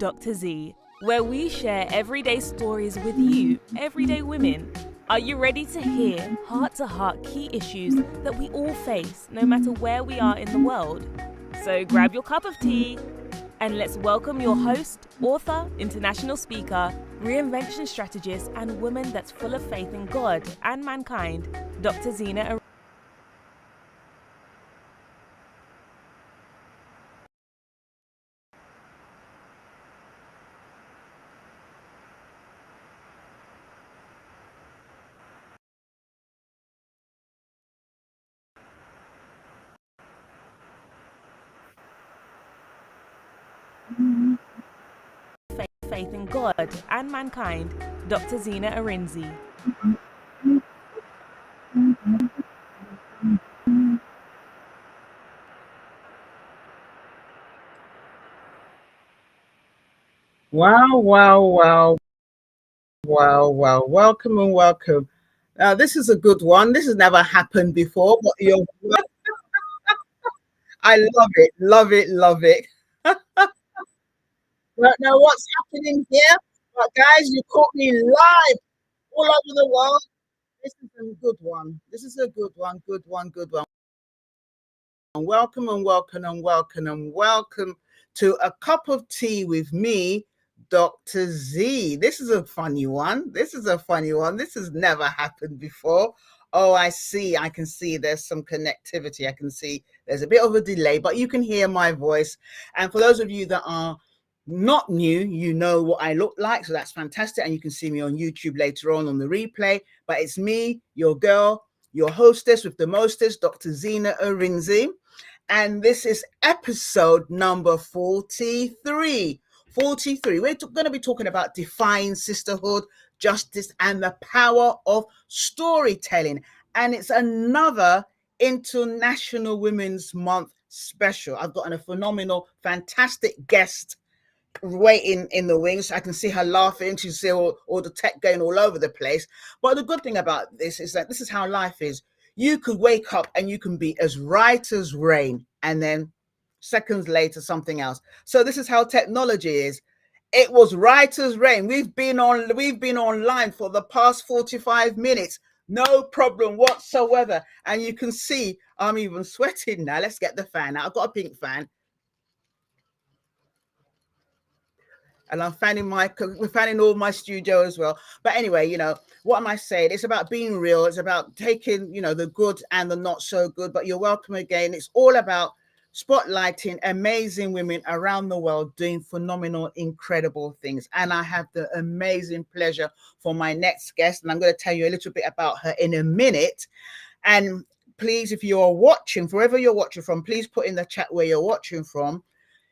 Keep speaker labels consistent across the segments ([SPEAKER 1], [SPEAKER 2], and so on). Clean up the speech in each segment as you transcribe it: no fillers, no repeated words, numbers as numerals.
[SPEAKER 1] Dr. Zee, where we share everyday stories with you, everyday women. Are you ready to hear heart-to-heart key issues that we all face, no matter where we are in the world? So grab your cup of tea and let's welcome your host, author, international speaker, reinvention strategist, and woman that's full of faith in God and mankind, Dr. Zena. Faith in God and mankind, Dr. Zena Arinzi.
[SPEAKER 2] Wow. Welcome and welcome. This is a good one. This has never happened before, but I love it. But now what's happening here? But guys, you caught me live all over the world. This is a good one. This is a good one. Welcome to A Cup of Tea with me, Dr. Z. This is a funny one. This has never happened before. Oh, I see. I can see there's some connectivity. I can see there's a bit of a delay, but you can hear my voice. And for those of you that are not new, you know what I look like. So that's fantastic. And you can see me on YouTube later on the replay. But it's me, your girl, your hostess with the mostest, Dr. Zena Arinzi. And this is episode number 43. We're going to be talking about defying sisterhood, justice, and the power of storytelling. And it's another International Women's Month special. I've got a phenomenal, fantastic guest waiting in the wings. I can see her laughing. She see all the tech going all over the place. But the good thing about this is that this is how life is. You could wake up and you can be as right as rain, and then seconds later something else. So this is how technology is. It was right as rain. We've been online for the past 45 minutes. No problem whatsoever. And you can see I'm even sweating now. Let's get the fan out. I've got a pink fan. And we're fanning all my studio as well. But anyway, what am I saying? It's about being real. It's about taking, the good and the not so good. But you're welcome again. It's all about spotlighting amazing women around the world doing phenomenal, incredible things. And I have the amazing pleasure for my next guest. And I'm going to tell you a little bit about her in a minute. And please, if you're watching, wherever you're watching from, please put in the chat where you're watching from.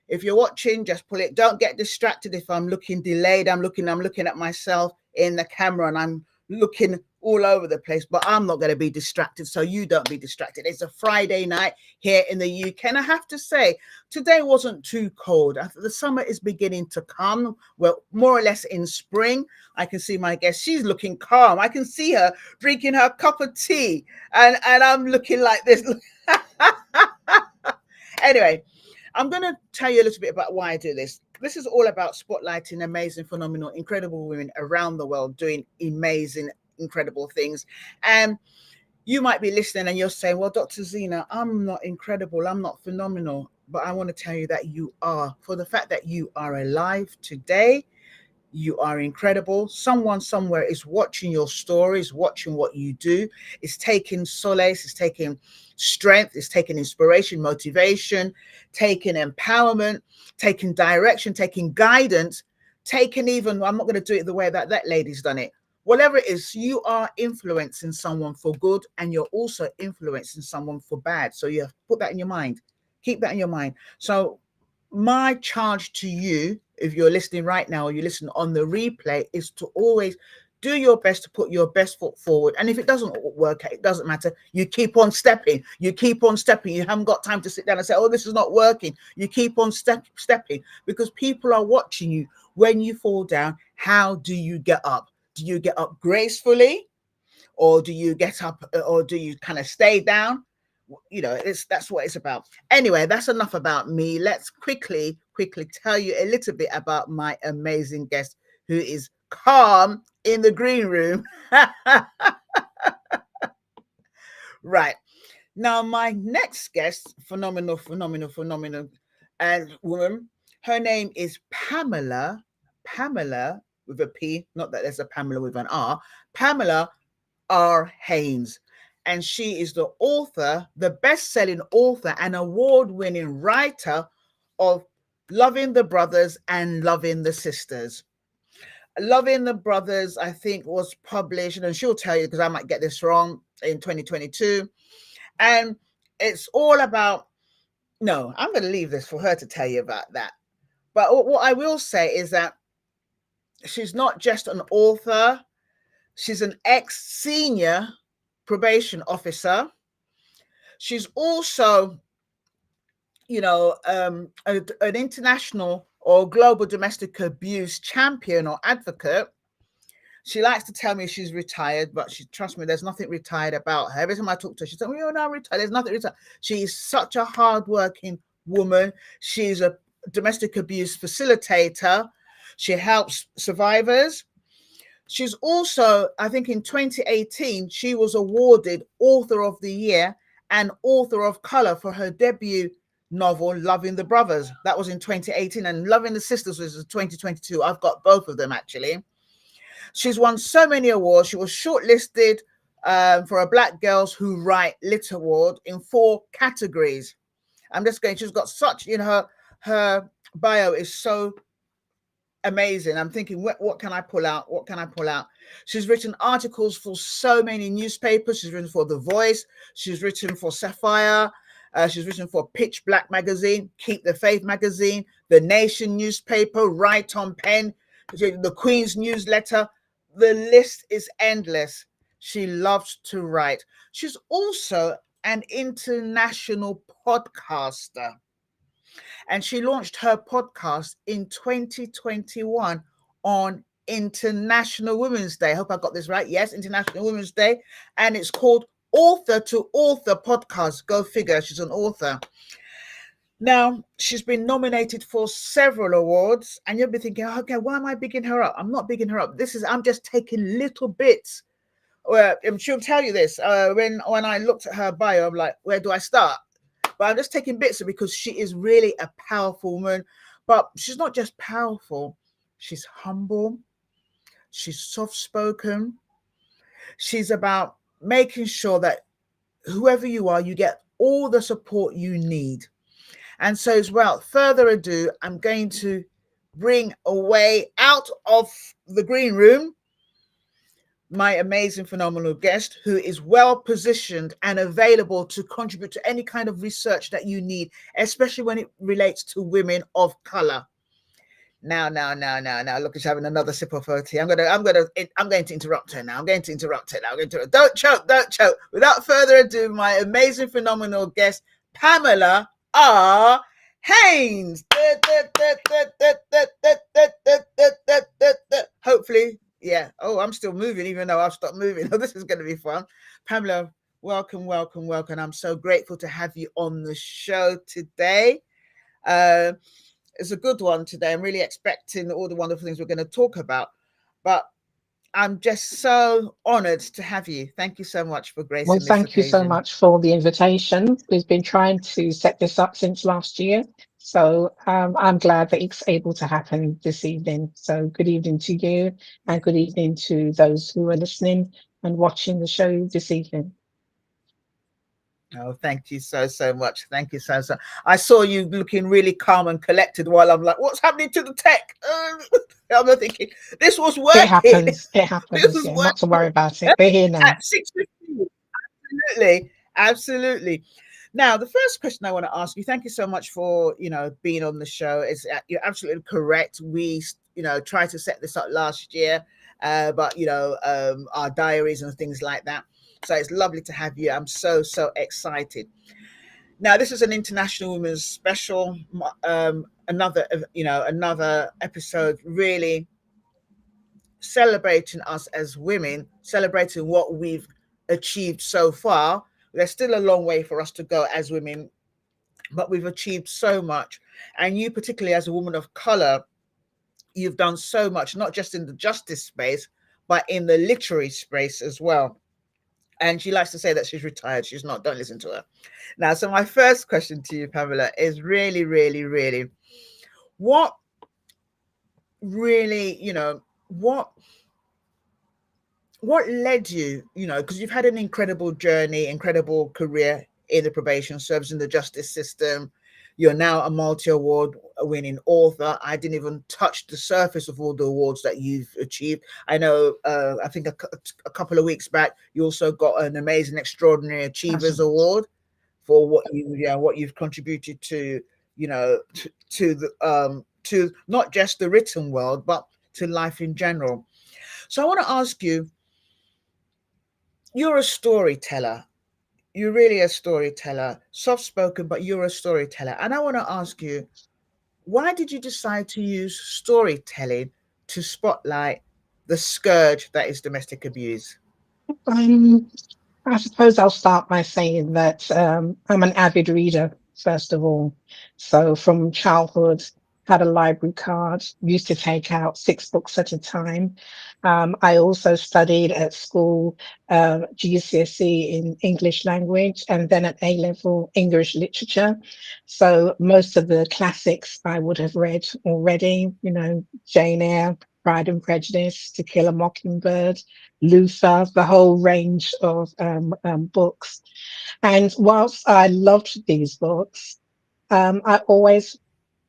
[SPEAKER 2] If you're watching, just pull it. Don't get distracted if I'm looking delayed. I'm looking at myself in the camera and I'm looking all over the place, but I'm not going to be distracted. So you don't be distracted. It's a Friday night here in the UK. And I have to say, today wasn't too cold. The summer is beginning to come. We're more or less in spring. I can see my guest. She's looking calm. I can see her drinking her cup of tea. And I'm looking like this. Anyway, I'm going to tell you a little bit about why I do this. This is all about spotlighting amazing, phenomenal, incredible women around the world doing amazing, incredible things. And you might be listening and you're saying, well, Dr. Zena, I'm not incredible. I'm not phenomenal. But I want to tell you that you are. For the fact that you are alive today, you are incredible. Someone somewhere is watching your stories, watching what you do. It's taking solace, it's taking strength, it's taking inspiration, motivation, taking empowerment, taking direction, taking guidance, taking even, I'm not going to do it the way that lady's done it. Whatever it is, you are influencing someone for good and you're also influencing someone for bad. So you have to put that in your mind. Keep that in your mind. So my charge to you, if you're listening right now or you listen on the replay, is to always do your best to put your best foot forward. And if it doesn't work, it doesn't matter. You keep on stepping. You haven't got time to sit down and say, oh, this is not working. You keep on stepping because people are watching you. When you fall down, how do you get up? Do you get up gracefully? Or do you get up or do you kind of stay down? That's what it's about. Anyway, that's enough about me. Let's quickly quickly tell you a little bit about my amazing guest who is calm in the green room. Right. Now, my next guest, phenomenal, and woman, her name is Pamela. Pamela with a P, not that there's a Pamela with an R. Pamela R. Haynes. And she is the author, the best-selling author and award-winning writer of Loving the Brothers and Loving the Sisters. Loving the Brothers, I think, was published, and she'll tell you because I might get this wrong, in 2022. And it's all about, no, I'm going to leave this for her to tell you about that. But what I will say is that she's not just an author, she's an ex-senior probation officer. She's also, an international or global domestic abuse champion or advocate. She likes to tell me she's retired, but trust me, there's nothing retired about her. Every time I talk to her, she says, "Oh, no, I'm retired." There's nothing retired. She is such a hardworking woman. She's a domestic abuse facilitator. She helps survivors. She's also, I think in 2018, she was awarded Author of the Year and Author of Color for her debut novel, Loving the Brothers. That was in 2018, and Loving the Sisters was in 2022. I've got both of them, actually. She's won so many awards. She was shortlisted for a Black Girls Who Write Lit Award in 4 categories. I'm just going, she's got such, her bio is so amazing. I'm thinking, what can I pull out? What can I pull out? She's written articles for so many newspapers. She's written for The Voice. She's written for Sapphire. She's written for Pitch Black magazine, Keep the Faith magazine, The Nation newspaper, Right on Pen, the Queen's newsletter. The list is endless. She loves to write. She's also an international podcaster. And she launched her podcast in 2021 on International Women's Day. I hope I got this right. Yes, International Women's Day. And it's called Author to Author Podcast. Go figure, she's an author. Now, she's been nominated for several awards, and you'll be thinking, okay, why am I bigging her up? I'm not bigging her up. I'm just taking little bits. She'll tell you this. When I looked at her bio, I'm like, where do I start? But I'm just taking bits because she is really a powerful woman. But she's not just powerful. She's humble. She's soft-spoken. She's about making sure that whoever you are, you get all the support you need. And so, without further ado, I'm going to bring away out of the green room my amazing, phenomenal guest who is well positioned and available to contribute to any kind of research that you need, especially when it relates to women of color. Now, look, she's having another sip of her tea. I'm going to interrupt her now. Don't choke. Without further ado, my amazing, phenomenal guest, Pamela R. Haynes. Hopefully, yeah. Oh, I'm still moving, even though I've stopped moving. Oh, this is going to be fun. Pamela, welcome. I'm so grateful to have you on the show today. It's a good one today. I'm really expecting all the wonderful things we're going to talk about. But I'm just so honored to have you. Thank you so much for gracing this occasion.
[SPEAKER 3] Thank you so much for the invitation. We've been trying to set this up since last year. So I'm glad that it's able to happen this evening. So good evening to you and good evening to those who are listening and watching the show this evening.
[SPEAKER 2] Oh, thank you so much. Thank you so. I saw you looking really calm and collected while I'm like, what's happening to the tech? I'm thinking, this was working.
[SPEAKER 3] It happens. Yeah, not to worry about it. We're here now.
[SPEAKER 2] At 6:15. Absolutely. Now, the first question I want to ask you, thank you so much for, being on the show. You're absolutely correct. We, tried to set this up last year, but, our diaries and things like that. So it's lovely to have you. I'm so excited. Now, this is an International Women's Special, another episode really celebrating us as women, celebrating what we've achieved so far. There's still a long way for us to go as women, but we've achieved so much. And you, particularly as a woman of color, you've done so much, not just in the justice space, but in the literary space as well. And she likes to say that she's retired. She's not. Don't listen to her. Now, so my first question to you, Pamela, is really, really, really, what really, what led you, because you've had an incredible journey, incredible career in the probation service, in the justice system. You're now a multi-award winning author. I didn't even touch the surface of all the awards that you've achieved. I know, I think a couple of weeks back, you also got an amazing Extraordinary Achievers
[SPEAKER 3] Absolutely.
[SPEAKER 2] Award for what you've contributed to, to the to not just the written world, but to life in general. So I want to ask you, you're a storyteller. You're really a storyteller, soft spoken, but you're a storyteller. And I want to ask you, why did you decide to use storytelling to spotlight the scourge that is domestic abuse?
[SPEAKER 3] Um, I suppose I'll start by saying that I'm an avid reader, first of all. So from childhood, had a library card, used to take out 6 books at a time. I also studied at school GCSE in English language and then at A level English literature. So most of the classics I would have read already, Jane Eyre, Pride and Prejudice, To Kill a Mockingbird, Luther, the whole range of books. And whilst I loved these books, I always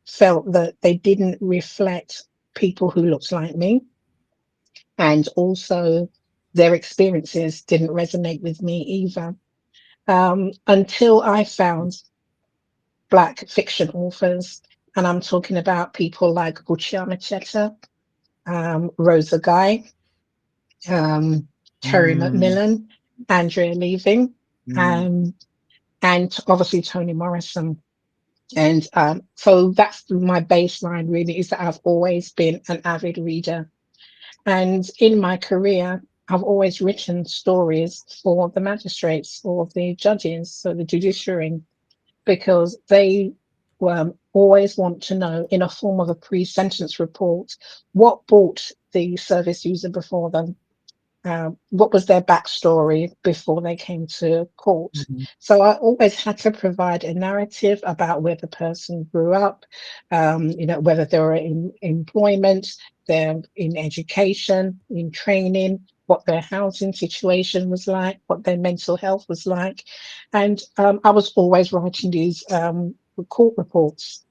[SPEAKER 3] felt that they didn't reflect people who looked like me. And also, their experiences didn't resonate with me either. Until I found Black fiction authors, and I'm talking about people like Buchiana Cheta, Rosa Guy, um, Terry
[SPEAKER 2] Mm,
[SPEAKER 3] McMillan, Andrea Leaving,
[SPEAKER 2] mm,
[SPEAKER 3] um, and obviously Toni Morrison. And so that's my baseline really, is that I've always been an avid reader. And in my career, I've always written stories for the magistrates or the judges, so the judiciary, because they always want to know in a form of a pre-sentence report what brought the service user before them, what was their backstory before they came to court.
[SPEAKER 2] mm,
[SPEAKER 3] So I always had to provide a narrative about where the person grew up, whether they were in employment, they're in education, in training, what their housing situation was like, what their mental health was like. And I was always writing these court reports.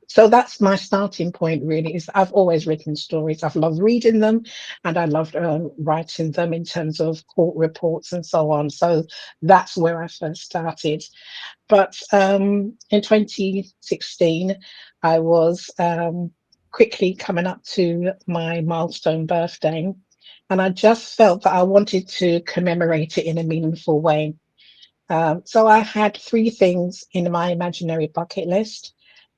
[SPEAKER 3] So that's my starting point really, is I've always written stories. I've loved reading them and I loved writing them in terms of court reports and so on. So that's where I first started. But in 2016, I was quickly coming up to my milestone birthday, and I just felt that I wanted to commemorate it in a meaningful way. So I had 3 things in my imaginary bucket list.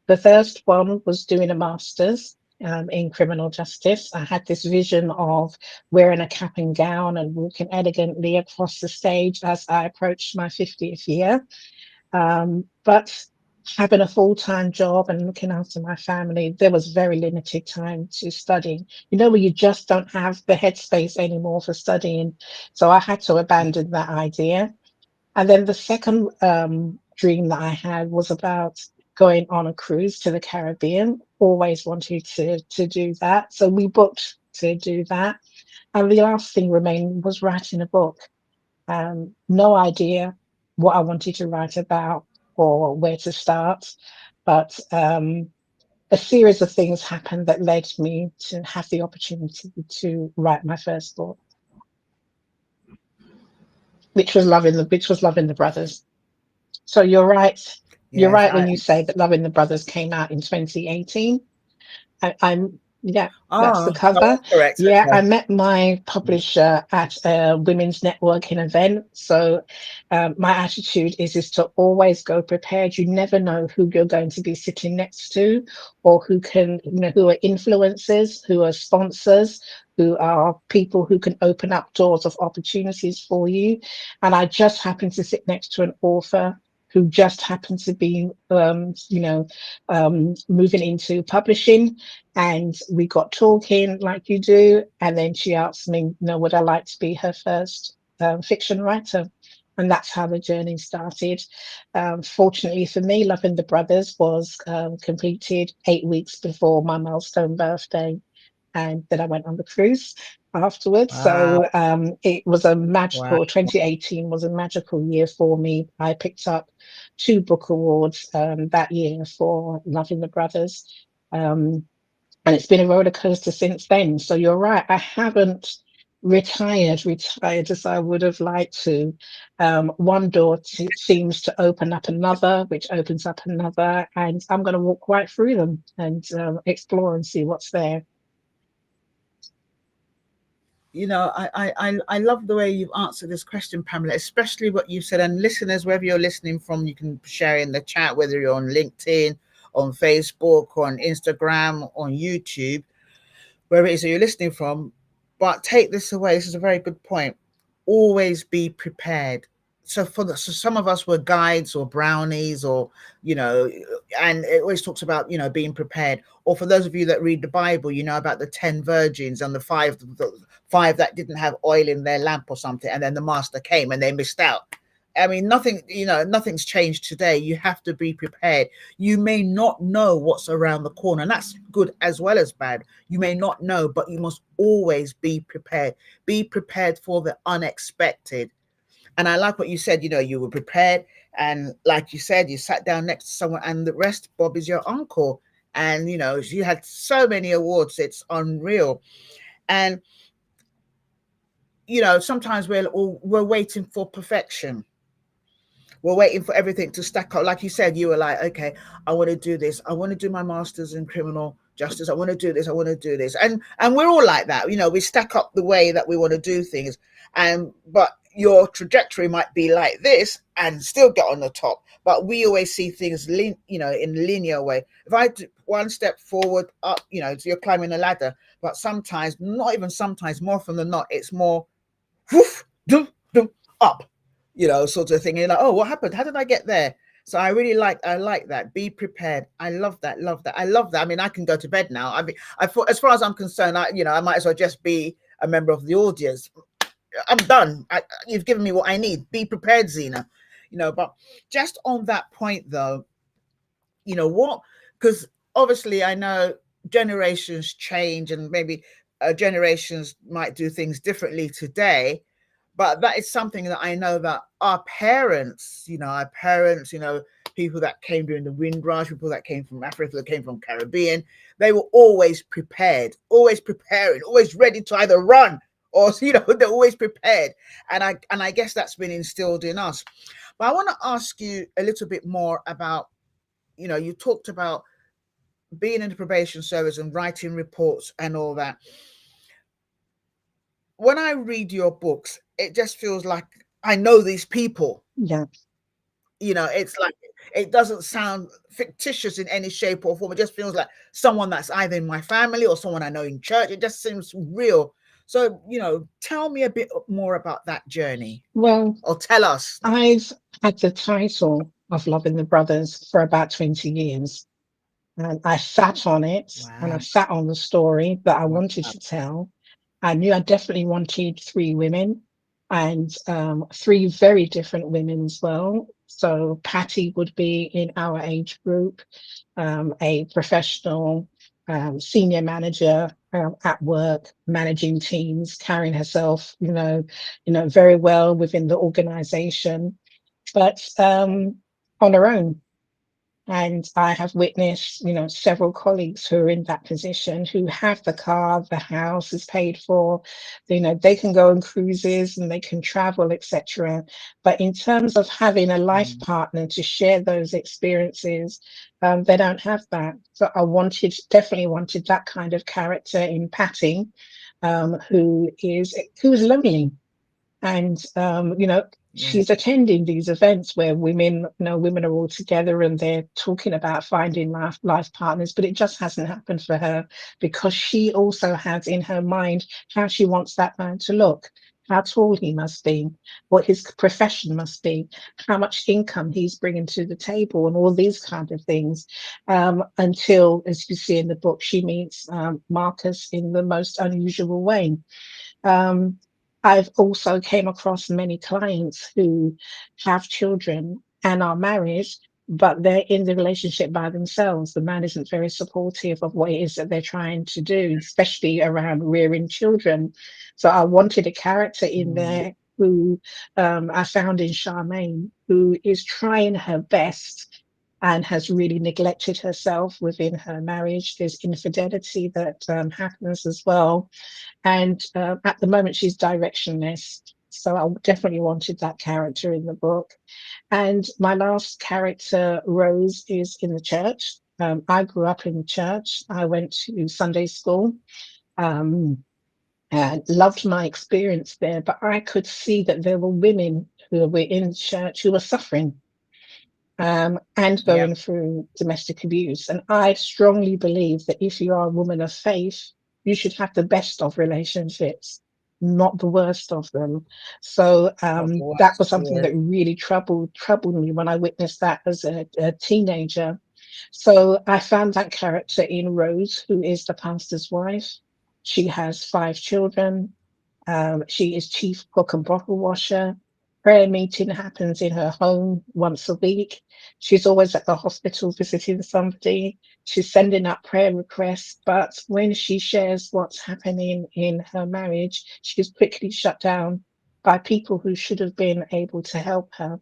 [SPEAKER 3] The first one was doing a master's in criminal justice. I had this vision of wearing a cap and gown and walking elegantly across the stage as I approached my 50th year. But having a full-time job and looking after my family, there was very limited time to study. Where you just don't have the headspace anymore for studying. So I had to abandon that idea. And then the second dream that I had was about going on a cruise to the Caribbean. Always wanted to do that. So we booked to do that. And the last thing remaining was writing a book. No idea what I wanted to write about or where to start, but a series of things happened that led me to have the opportunity to write my first book, which was Loving the Brothers. So you're right. You're
[SPEAKER 2] yes,
[SPEAKER 3] right when you say that Loving the Brothers came out in 2018. I'm yeah, that's the cover.
[SPEAKER 2] that's correct.
[SPEAKER 3] Yeah, I
[SPEAKER 2] Okay.
[SPEAKER 3] met my publisher at a women's networking event. So my attitude is to always go prepared. You never know who you're going to be sitting next to, or who are influencers, who are sponsors, who are people who can open up doors of opportunities for you. And I just happened to sit next to an author who just happened to be, moving into publishing. And we got talking like you do. And then she asked me, would I like to be her first fiction writer? And that's how the journey started. Fortunately for me, Loving the Brothers was completed 8 weeks before my milestone birthday. And then I went on the cruise afterwards.
[SPEAKER 2] Wow.
[SPEAKER 3] So it was a
[SPEAKER 2] Wow.
[SPEAKER 3] magical, 2018 was a magical year for me. I picked up 2 book awards that year for Loving the Brothers. And it's been a roller coaster since then. So you're right, I haven't retired as I would have liked to. One door seems to open up another, which opens up another, and I'm going to walk right through them and explore and see what's there.
[SPEAKER 2] I love the way you've answered this question, Pamela, especially what you said. And listeners, wherever you're listening from, you can share in the chat, whether you're on LinkedIn, on Facebook, on Instagram, on YouTube, wherever it is that you're listening from. But take this away. This is a very good point. Always be prepared. So some of us were guides or brownies, or and it always talks about being prepared. Or for those of you that read the Bible, about the 10 virgins and the five that didn't have oil in their lamp or something, and then the master came and they missed out. I mean, nothing's changed today. You have to be prepared. You may not know what's around the corner, and that's good as well as bad. You may not know, but you must always be prepared. Be prepared for the unexpected. And I like what you said, you were prepared. And like you said, you sat down next to someone, and the rest, Bob, is your uncle. And, you had so many awards. It's unreal. And, sometimes we're waiting for perfection. We're waiting for everything to stack up. Like you said, you were like, okay, I want to do this. I want to do my master's in criminal justice. I want to do this. I want to do this. And we're all like that. We stack up the way that we want to do things. But your trajectory might be like this and still get on the top. But we always see things, in linear way. If I do one step forward, up, so you're climbing a ladder. But sometimes, not even sometimes, more often than not, it's more woof, dum, dum, up. Sort of thing. You're like, oh, what happened? How did I get there? So I like that. Be prepared. I love that. I love that. I mean, I can go to bed now. I mean, as far as I'm concerned, I might as well just be a member of the audience. I'm done. You've given me what I need. Be prepared, Zena. But just on that point, though, what? Because obviously, I know generations change, and maybe generations might do things differently today. But that is something that I know that our parents, people that came during the Windrush, people that came from Africa, that came from Caribbean, they were always prepared, always preparing, always ready to either run or, they're always prepared. And I guess that's been instilled in us. But I want to ask you a little bit more about, you talked about being in the probation service and writing reports and all that. When I read your books, it just feels like I know these people.
[SPEAKER 3] Yeah.
[SPEAKER 2] It's like, it doesn't sound fictitious in any shape or form. It just feels like someone that's either in my family or someone I know in church. It just seems real. So, tell me a bit more about that journey.
[SPEAKER 3] Well,
[SPEAKER 2] or tell us.
[SPEAKER 3] I've had the title of Loving the Brothers for about 20 years. And I sat on it.
[SPEAKER 2] Wow.
[SPEAKER 3] And I sat on the story that I wanted to tell. I knew I definitely wanted 3 women, and 3 very different women as well. So Patty would be in our age group, a professional senior manager at work, managing teams, carrying herself, very well within the organization, but on her own. And I have witnessed, several colleagues who are in that position, who have the car, the house is paid for, they can go on cruises and they can travel, etc. But in terms of having a life partner to share those experiences, they don't have that. So I definitely wanted that kind of character in Patty, who is lonely. And she's attending these events where women are all together and they're talking about finding life partners, but it just hasn't happened for her, because she also has in her mind how she wants that man to look. how tall he must be, what his profession must be, how much income he's bringing to the table, and all these kind of things. Until, as you see in the book, she meets Marcus in the most unusual way. Um, I've also came across many clients who have children and are married, but they're in the relationship by themselves. The man isn't very supportive of what it is that they're trying to do, especially around rearing children. So I wanted a character in
[SPEAKER 2] Mm.
[SPEAKER 3] there who I found in Charmaine, who is trying her best and has really neglected herself within her marriage. There's infidelity that happens as well, and at the moment she's directionless. So I definitely wanted that character in the book. And my last character, Rose, is in the church. I grew up in the church. I went to Sunday school. Um, and loved my experience there, but I could see that there were women who were in church who were suffering, and
[SPEAKER 2] Yeah.
[SPEAKER 3] going through domestic abuse. And I strongly believe that if you are a woman of faith, you should have the best of relationships, not the worst of them. So
[SPEAKER 2] Not the
[SPEAKER 3] that
[SPEAKER 2] worst.
[SPEAKER 3] was something
[SPEAKER 2] Yeah.
[SPEAKER 3] that really troubled me when I witnessed that as a teenager. So I found that character in Rose, who is the pastor's wife. She has 5 children. She is chief cook and bottle washer. Prayer meeting happens in her home once a week. She's always at the hospital visiting somebody. She's sending out prayer requests, but when she shares what's happening in her marriage, she's quickly shut down by people who should have been able to help her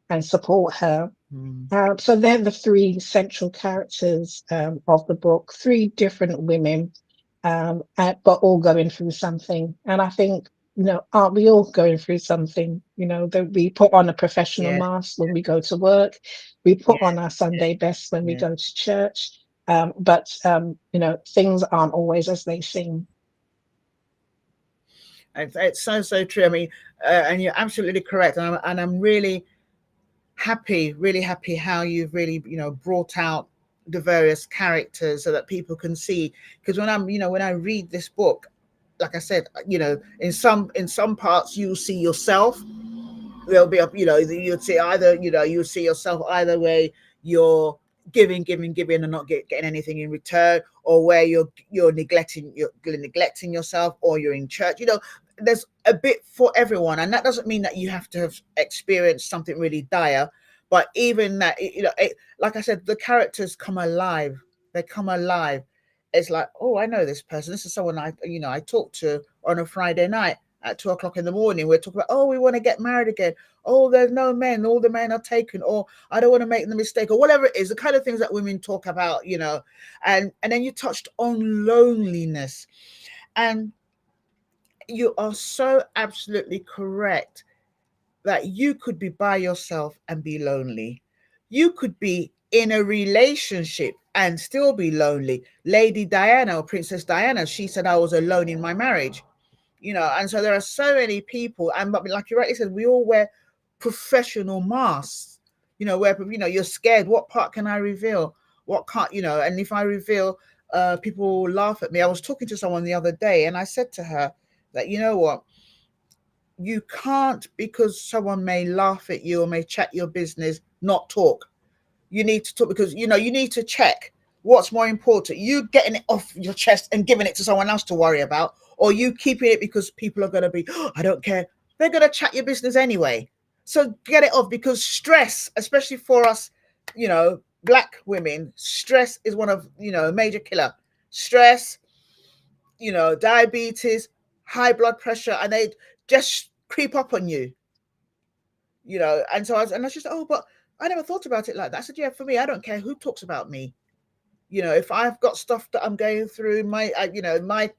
[SPEAKER 3] and support her.
[SPEAKER 2] Mm.
[SPEAKER 3] So they're the three central characters of the book, three different women, but all going through something. And I think, aren't we all going through something? That we put on a professional
[SPEAKER 2] Yeah.
[SPEAKER 3] mask when we go to work, we
[SPEAKER 2] Yeah.
[SPEAKER 3] put on our Sunday best when we
[SPEAKER 2] Yeah.
[SPEAKER 3] go to church, but things aren't always as they seem.
[SPEAKER 2] It's so true. I mean, and you're absolutely correct. And I'm really happy how you've really, brought out the various characters so that people can see. Because when I read this book, like I said, in some parts you'll see yourself. There'll be you'll see either, you'll see yourself either way you're giving and not getting anything in return, or where you're neglecting yourself, or you're in church. There's a bit for everyone, and that doesn't mean that you have to have experienced something really dire. But even that, like I said, the characters come alive. They come alive. It's like, oh, I know this person. This is someone I talked to on a Friday night at 2 o'clock in the morning. We're talking about, oh, we want to get married again. Oh, there's no men. All the men are taken. Or I don't want to make the mistake, or whatever it is. The kind of things that women talk about. And then you touched on loneliness, and you are so absolutely correct that you could be by yourself and be lonely. You could be in a relationship and still be lonely. Lady Diana, or Princess Diana, she said, I was alone in my marriage. And so there are so many people, and but like you rightly said, we all wear professional masks, where you're scared. What part can I reveal? What can't, and if I reveal, people will laugh at me. I was talking to someone the other day, and I said to her that, you know what, you can't, because someone may laugh at you or may chat your business, not talk. You need to talk, because you need to check what's more important, you getting it off your chest and giving it to someone else to worry about, or you keeping it because people are going to be, oh, I don't care, they're going to chat your business anyway. So get it off, because stress, especially for us, black women, stress is one of, a major killer. Stress, diabetes, high blood pressure, and they just creep up on you. And so I was just, oh, but I never thought about it like that. I said, yeah, for me, I don't care who talks about me. If I've got stuff that I'm going through, my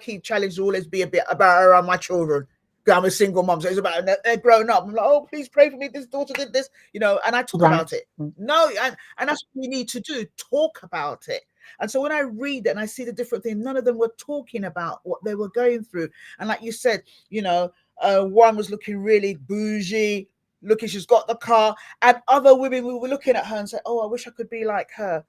[SPEAKER 2] key challenge will always be a bit about around my children. I'm a single mom, so it's about, they're grown up. I'm like, oh, please pray for me. This daughter did this, and I talk
[SPEAKER 3] Right.
[SPEAKER 2] about it. No, and that's what we need to do, talk about it. And so when I read it and I see the different things, none of them were talking about what they were going through. And like you said, one was looking really bougie, looking, she's got the car, and other women, we were looking at her and say, oh, I wish I could be like her.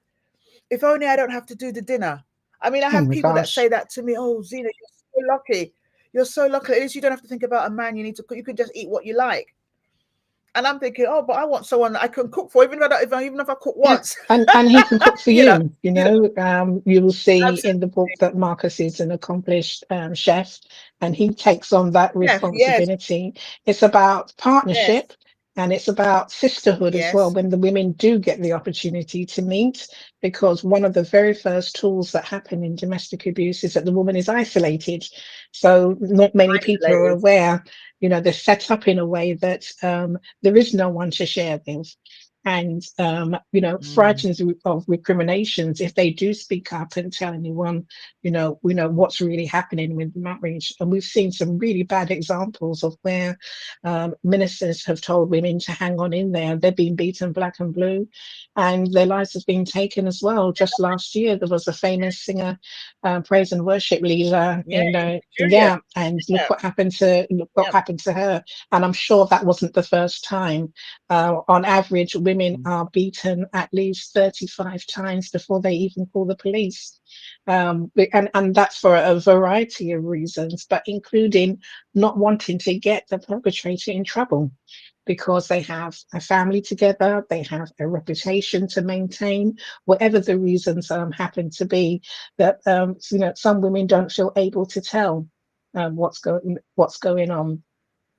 [SPEAKER 2] If only I don't have to do the dinner. I mean, I
[SPEAKER 3] Oh
[SPEAKER 2] have
[SPEAKER 3] my
[SPEAKER 2] people that
[SPEAKER 3] gosh.
[SPEAKER 2] say that to me. Oh, Zena, you're so lucky. You're so lucky. At least you don't have to think about a man. You need to cook. You can just eat what you like. And I'm thinking, oh, but I want someone I can cook for, even if I cook
[SPEAKER 3] Yeah,
[SPEAKER 2] once.
[SPEAKER 3] and he can cook for
[SPEAKER 2] you know,
[SPEAKER 3] you. You
[SPEAKER 2] you know,
[SPEAKER 3] know, you will see in the
[SPEAKER 2] absolutely.
[SPEAKER 3] book that Marcus is an accomplished chef, and he takes on that
[SPEAKER 2] Yeah, yes,
[SPEAKER 3] responsibility. It's about partnership,
[SPEAKER 2] yes,
[SPEAKER 3] and it's about sisterhood as well.
[SPEAKER 2] yes.
[SPEAKER 3] When the women do get the opportunity to meet, because one of the very first tools that happen in domestic abuse is that the woman is isolated. So not many people are
[SPEAKER 2] Isolated.
[SPEAKER 3] aware. You know, they're set up in a way that there is no one to share with, and you know,
[SPEAKER 2] Mm,
[SPEAKER 3] frightened of recriminations if they do speak up and tell anyone, we know what's really happening with the marriage. And we've seen some really bad examples of where ministers have told women to hang on in there. They've been beaten black and blue, and their lives have been taken as well. Just last year, there was a famous singer, praise and worship leader
[SPEAKER 2] yeah,
[SPEAKER 3] in
[SPEAKER 2] Nigeria.
[SPEAKER 3] yeah, and
[SPEAKER 2] Yeah,
[SPEAKER 3] look what
[SPEAKER 2] yeah.
[SPEAKER 3] happened to her. And I'm sure that wasn't the first time. On average, women
[SPEAKER 2] Mm.
[SPEAKER 3] are beaten at least 35 times before they even call the police. And that's for a variety of reasons, but including not wanting to get the perpetrator in trouble because they have a family together, they have a reputation to maintain, whatever the reasons happen to be, that some women don't feel able to tell what's going on.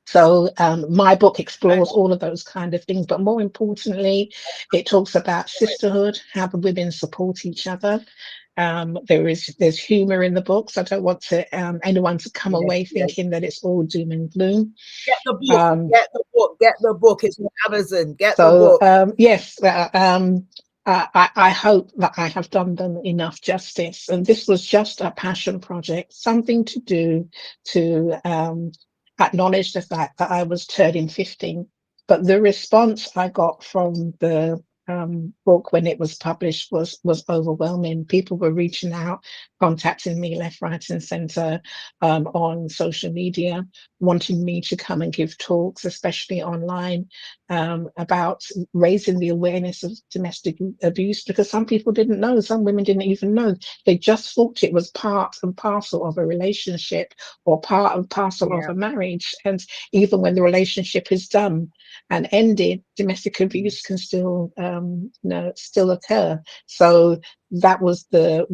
[SPEAKER 3] So my book
[SPEAKER 2] And
[SPEAKER 3] explores all of those kind of things, but more importantly, it talks about sisterhood, how the women support each other. There's humor in the book, so I don't want to anyone to come
[SPEAKER 2] yes,
[SPEAKER 3] away
[SPEAKER 2] yes.
[SPEAKER 3] thinking that it's all doom and gloom.
[SPEAKER 2] Get the book.
[SPEAKER 3] Um,
[SPEAKER 2] Get the book. Get the book. It's on Amazon. Get the
[SPEAKER 3] so
[SPEAKER 2] book.
[SPEAKER 3] yes, I hope that I have done them enough justice. And this was just a passion project, something to do to acknowledge the fact that I was turning 15. But the response I got from the book when it was published was overwhelming. People were reaching out, contacting me left, right, and centre on social media, wanting me to come and give talks, especially online, about raising the awareness of domestic abuse, because some people didn't know, some women didn't even know. They just thought it was part and parcel of a relationship or part and parcel of
[SPEAKER 2] Yeah.
[SPEAKER 3] a marriage. And even when the relationship is done and ended, domestic
[SPEAKER 2] Mm.
[SPEAKER 3] abuse can still, still occur. So that was the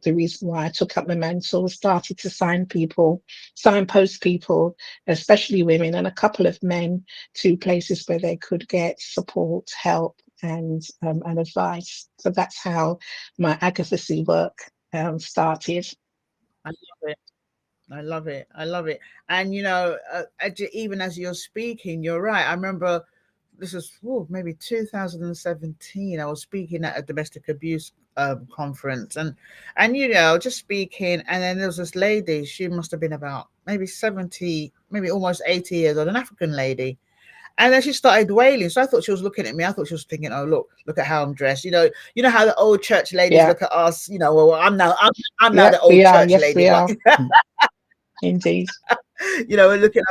[SPEAKER 3] reason why I took up the mantle, started to signpost people, especially women and a couple of men, to places where they could get support, help, and advice. So that's how my advocacy work started.
[SPEAKER 2] I love it. I love it. I love it. And even as you're speaking, you're right. I remember this was maybe 2017. I was speaking at a domestic abuse conference, and just speaking, and then there was this lady. She must have been about maybe 70, maybe almost 80 years old, an African lady. And then she started wailing. So I thought she was looking at me. I thought she was thinking, "Oh, look at how I'm dressed." You know how the old church ladies
[SPEAKER 3] Yeah,
[SPEAKER 2] look at us. Well, I'm now
[SPEAKER 3] yeah,
[SPEAKER 2] the
[SPEAKER 3] we
[SPEAKER 2] old
[SPEAKER 3] are.
[SPEAKER 2] church
[SPEAKER 3] Yes,
[SPEAKER 2] lady,
[SPEAKER 3] we
[SPEAKER 2] but
[SPEAKER 3] are. Indeed.
[SPEAKER 2] we're looking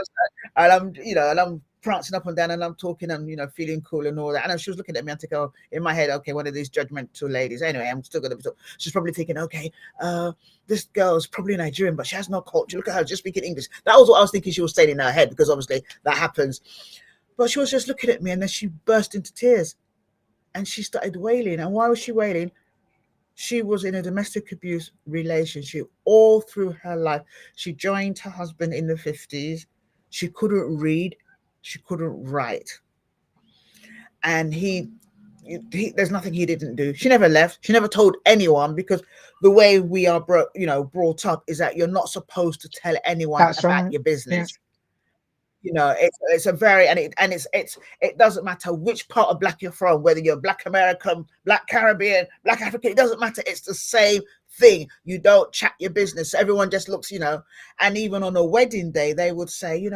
[SPEAKER 2] at, and I'm prancing up and down, and I'm talking, and feeling cool and all that. And she was looking at me, and thinking, oh, in my head, okay, one of these judgmental ladies. Anyway, I'm still gonna be. She's probably thinking, okay, this girl's probably Nigerian, but she has no culture. Look at her, just speaking English. That was what I was thinking she was saying in her head, because obviously that happens. But she was just looking at me, and then she burst into tears, and she started wailing. And why was she wailing? She was in a domestic abuse relationship all through her life. She joined her husband in the 50s. She couldn't read, she couldn't write. And there's nothing he didn't do. She never left. She never told anyone, because the way we are brought up is that you're not supposed to tell anyone
[SPEAKER 3] That's
[SPEAKER 2] about
[SPEAKER 3] right.
[SPEAKER 2] your
[SPEAKER 3] Yeah.
[SPEAKER 2] business. It's a very, it doesn't matter which part of black you're from, whether you're Black American, Black Caribbean, Black African. It doesn't matter. It's the same thing. You don't chat your business. Everyone just looks. And even on a wedding day, they would say,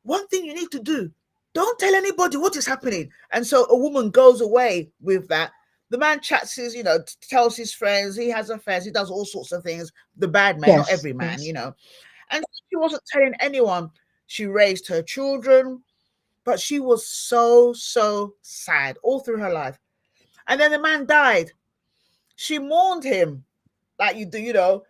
[SPEAKER 2] one thing you need to do: don't tell anybody what is happening. And so a woman goes away with that. The man chats tells his friends, he has affairs, he does all sorts of things. The bad man, not
[SPEAKER 3] Yes.
[SPEAKER 2] every man.
[SPEAKER 3] Yes.
[SPEAKER 2] And she wasn't telling anyone. She raised her children, but she was so, so sad all through her life. And then the man died. She mourned him like you do,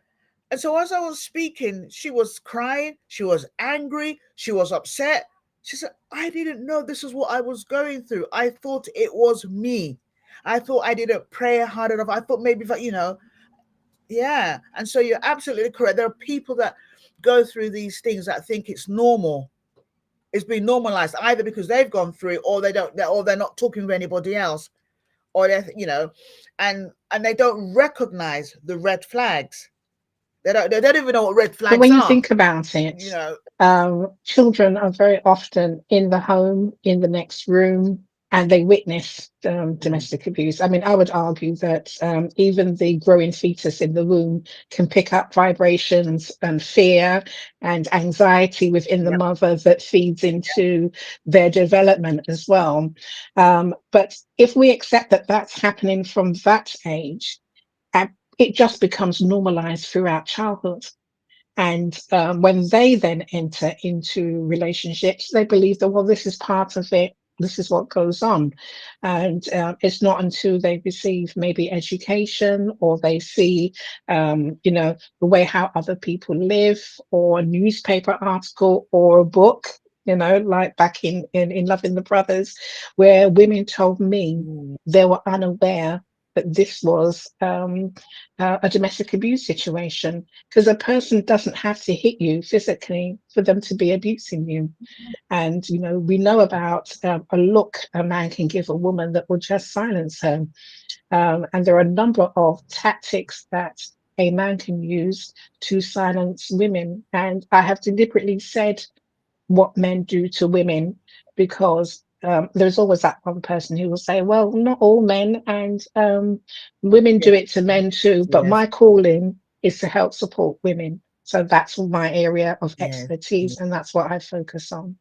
[SPEAKER 2] And so as I was speaking, she was crying, she was angry, she was upset. She said, I didn't know this is what I was going through. I thought it was me. I thought I didn't pray hard enough. I thought maybe, if yeah. And so you're absolutely correct. There are people that go through these things that think it's normal. It's been normalized either because they've gone through it, or they're not talking with anybody else, or and they don't recognize the red flags. They don't even know what red
[SPEAKER 3] But
[SPEAKER 2] flags
[SPEAKER 3] when you
[SPEAKER 2] are.
[SPEAKER 3] think about it,
[SPEAKER 2] You know,
[SPEAKER 3] children are very often in the home, in the next room, and they witness
[SPEAKER 2] mm,
[SPEAKER 3] domestic abuse. I mean, I would argue that even the growing fetus in the womb can pick up vibrations and fear and anxiety within the
[SPEAKER 2] yeah,
[SPEAKER 3] mother that feeds into their development as well. But if we accept that that's happening from that age, uh, it just becomes normalized throughout childhood. And when they then enter into relationships, they believe that, well, this is part of it. This is what goes on. And it's not until they receive maybe education, or they see, the way how other people live, or a newspaper article or a book, like back in Loving the Brothers, where women told me
[SPEAKER 2] mm,
[SPEAKER 3] they were unaware that this was a domestic abuse situation, because a person doesn't have to hit you physically for them to be abusing you. And we know about a look a man can give a woman that will just silence her. And there are a number of tactics that a man can use to silence women. And I have deliberately said what men do to women, because there's always that one person who will say, well, not all men, and women do
[SPEAKER 2] yeah,
[SPEAKER 3] it to men too, but
[SPEAKER 2] yes,
[SPEAKER 3] my calling is to help support women. So that's my area of
[SPEAKER 2] yes.
[SPEAKER 3] expertise, and that's what I focus on.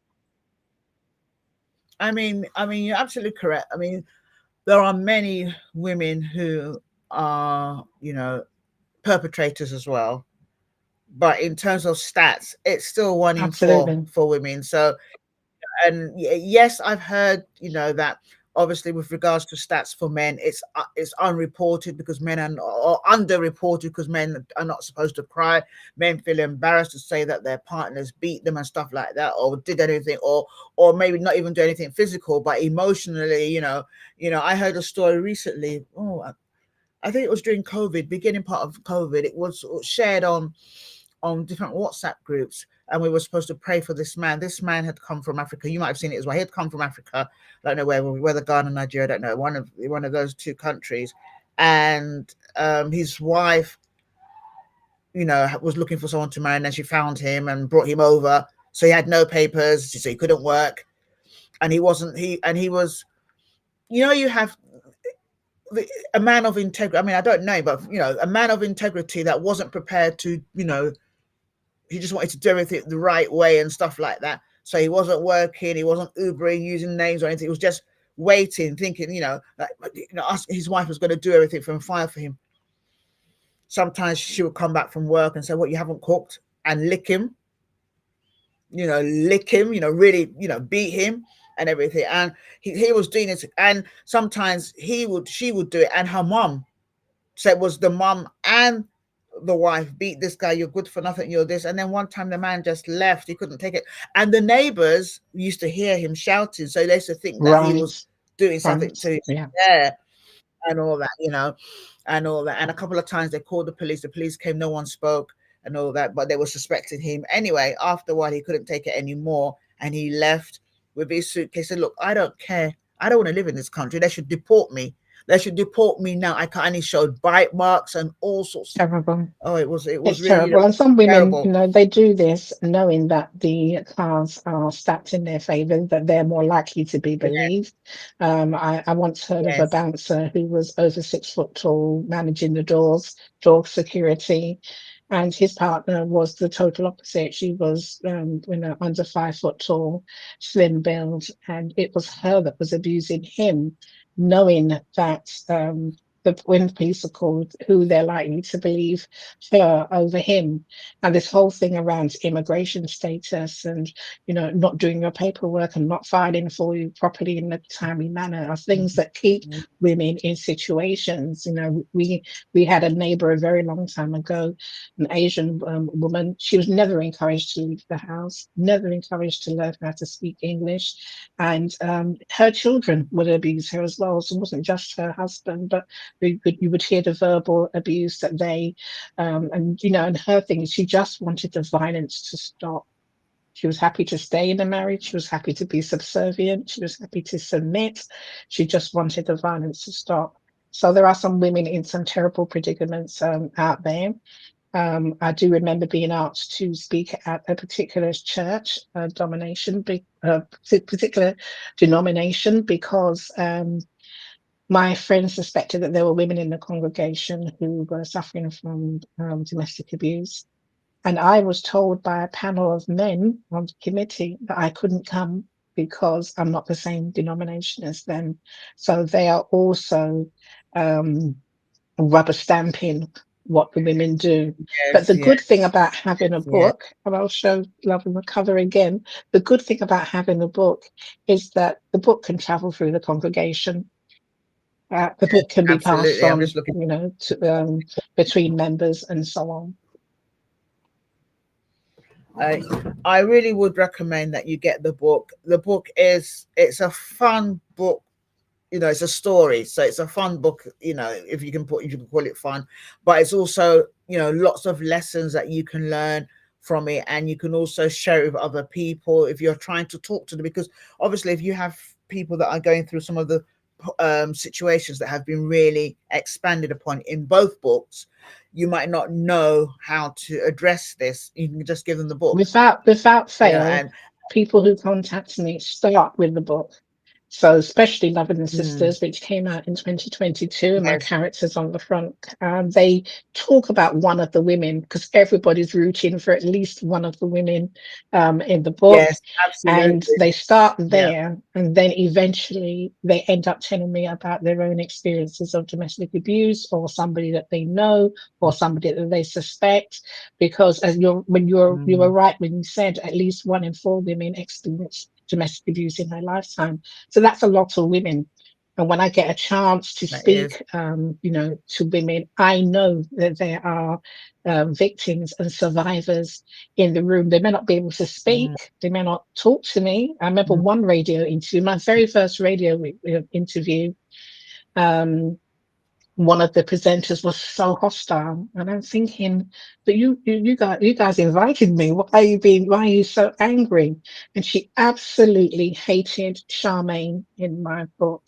[SPEAKER 2] I mean, you're absolutely correct. I mean, there are many women who are, perpetrators as well. But in terms of stats, it's still one in four
[SPEAKER 3] Absolutely.
[SPEAKER 2] for women. So, and yes, I've heard, that obviously with regards to stats for men, it's unreported because men or underreported because men are not supposed to cry. Men feel embarrassed to say that their partners beat them and stuff like that, or did anything, or maybe not even do anything physical, but emotionally, I heard a story recently. Oh, I think it was during COVID, beginning part of COVID. It was shared on different WhatsApp groups, and we were supposed to pray for this man. This man had come from Africa. You might have seen it as well. He had come from Africa. I don't know whether Ghana, Nigeria, I don't know, one of those two countries. And his wife, was looking for someone to marry, and then she found him and brought him over. So he had no papers, so he couldn't work, and he wasn't he and he was, you have a man of integrity. I mean, I don't know, but a man of integrity that wasn't prepared to, he just wanted to do everything the right way and stuff like that. So he wasn't working, he wasn't Ubering, using names or anything. He was just waiting, thinking, his wife was going to do everything from fire for him. Sometimes she would come back from work and say, "What, you haven't cooked?" and lick him, really, beat him and everything. And he was doing it. And sometimes she would do it. And her mom, so it was the mom and the wife, beat this guy, you're good for nothing, you're this. And then one time the man just left, he couldn't take it. And the neighbors used to hear him shouting. So they used to think that he
[SPEAKER 3] Right.
[SPEAKER 2] was doing something
[SPEAKER 3] Right.
[SPEAKER 2] to his
[SPEAKER 3] Yeah.
[SPEAKER 2] hair and all that, and all that. And a couple of times they called the police. The police came, no one spoke and all that, but they were suspecting him. Anyway, after a while, he couldn't take it anymore and he left with his suitcase. Said, look, I don't care. I don't want to live in this country. They should deport me. They should deport me now. I can't. And he showed bite marks and all sorts.
[SPEAKER 3] Terrible.
[SPEAKER 2] Oh, it was
[SPEAKER 3] It's
[SPEAKER 2] really,
[SPEAKER 3] terrible. And some women,
[SPEAKER 2] terrible.
[SPEAKER 3] they do this knowing that the cards are stacked in their favor, that they're more likely to be
[SPEAKER 2] Yeah,
[SPEAKER 3] believed. I once heard of a
[SPEAKER 2] yes.
[SPEAKER 3] bouncer who was over 6 foot tall, managing the doors, door security, and his partner was the total opposite. She was, under 5 foot tall, slim build, and it was her that was abusing him, knowing that. when police are called, who they're likely to believe, her over him. And this whole thing around immigration status and, not doing your paperwork and not filing for you properly in a timely manner are things that keep women in situations. We had a neighbor a very long time ago, an Asian woman. She was never encouraged to leave the house, never encouraged to learn how to speak English. And her children would abuse her as well. So it wasn't just her husband, but you would hear the verbal abuse that and her thing is she just wanted the violence to stop. She was happy to stay in the marriage. She was happy to be subservient. She was happy to submit. She just wanted the violence to stop. So there are some women in some terrible predicaments out there. I do remember being asked to speak at a particular church particular denomination, because my friends suspected that there were women in the congregation who were suffering from domestic abuse. And I was told by a panel of men on the committee that I couldn't come because I'm not the same denomination as them. So they are also rubber stamping what the women do. But
[SPEAKER 2] Yes,
[SPEAKER 3] the good
[SPEAKER 2] yes,
[SPEAKER 3] thing about having a
[SPEAKER 2] yes.
[SPEAKER 3] book, and I'll show Love in the cover again, the good thing about having a book is that the book can travel through the congregation. The book can be passed
[SPEAKER 2] Absolutely. I'm
[SPEAKER 3] on,
[SPEAKER 2] just looking.
[SPEAKER 3] between members and so on.
[SPEAKER 2] I I really would recommend that you get the book. The book it's a fun book. It's a story, so it's a fun book. If you can call it fun, but it's also lots of lessons that you can learn from it, and you can also share it with other people if you're trying to talk to them. Because obviously, if you have people that are going through some of the situations that have been really expanded upon in both books, you might not know how to address this. You can just give them the book,
[SPEAKER 3] Without fail,
[SPEAKER 2] and
[SPEAKER 3] people who contact me start with the book. So especially Loving the
[SPEAKER 2] mm,
[SPEAKER 3] Sisters, which came out in 2022, and my
[SPEAKER 2] yes,
[SPEAKER 3] characters on the front, they talk about one of the women, because everybody's rooting for at least one of the women in the book.
[SPEAKER 2] yes,
[SPEAKER 3] And
[SPEAKER 2] absolutely,
[SPEAKER 3] they start
[SPEAKER 2] yeah.
[SPEAKER 3] there, and then eventually they end up telling me about their own experiences of domestic abuse, or somebody that they know, or somebody that they suspect. Because as you were
[SPEAKER 2] Mm,
[SPEAKER 3] right when you said at least 1 in 4 women experience domestic abuse in their lifetime. So that's a lot of women. And when I get a chance to
[SPEAKER 2] that is.
[SPEAKER 3] speak, to women, I know that there are victims and survivors in the room. They may not be able to
[SPEAKER 2] Mm,
[SPEAKER 3] speak. They may not talk to me. I remember
[SPEAKER 2] mm,
[SPEAKER 3] one radio interview, my very first radio interview. Um, One of the presenters was so hostile, and I'm thinking, but you guys invited me. Why are you so angry? And she absolutely hated Charmaine in my book.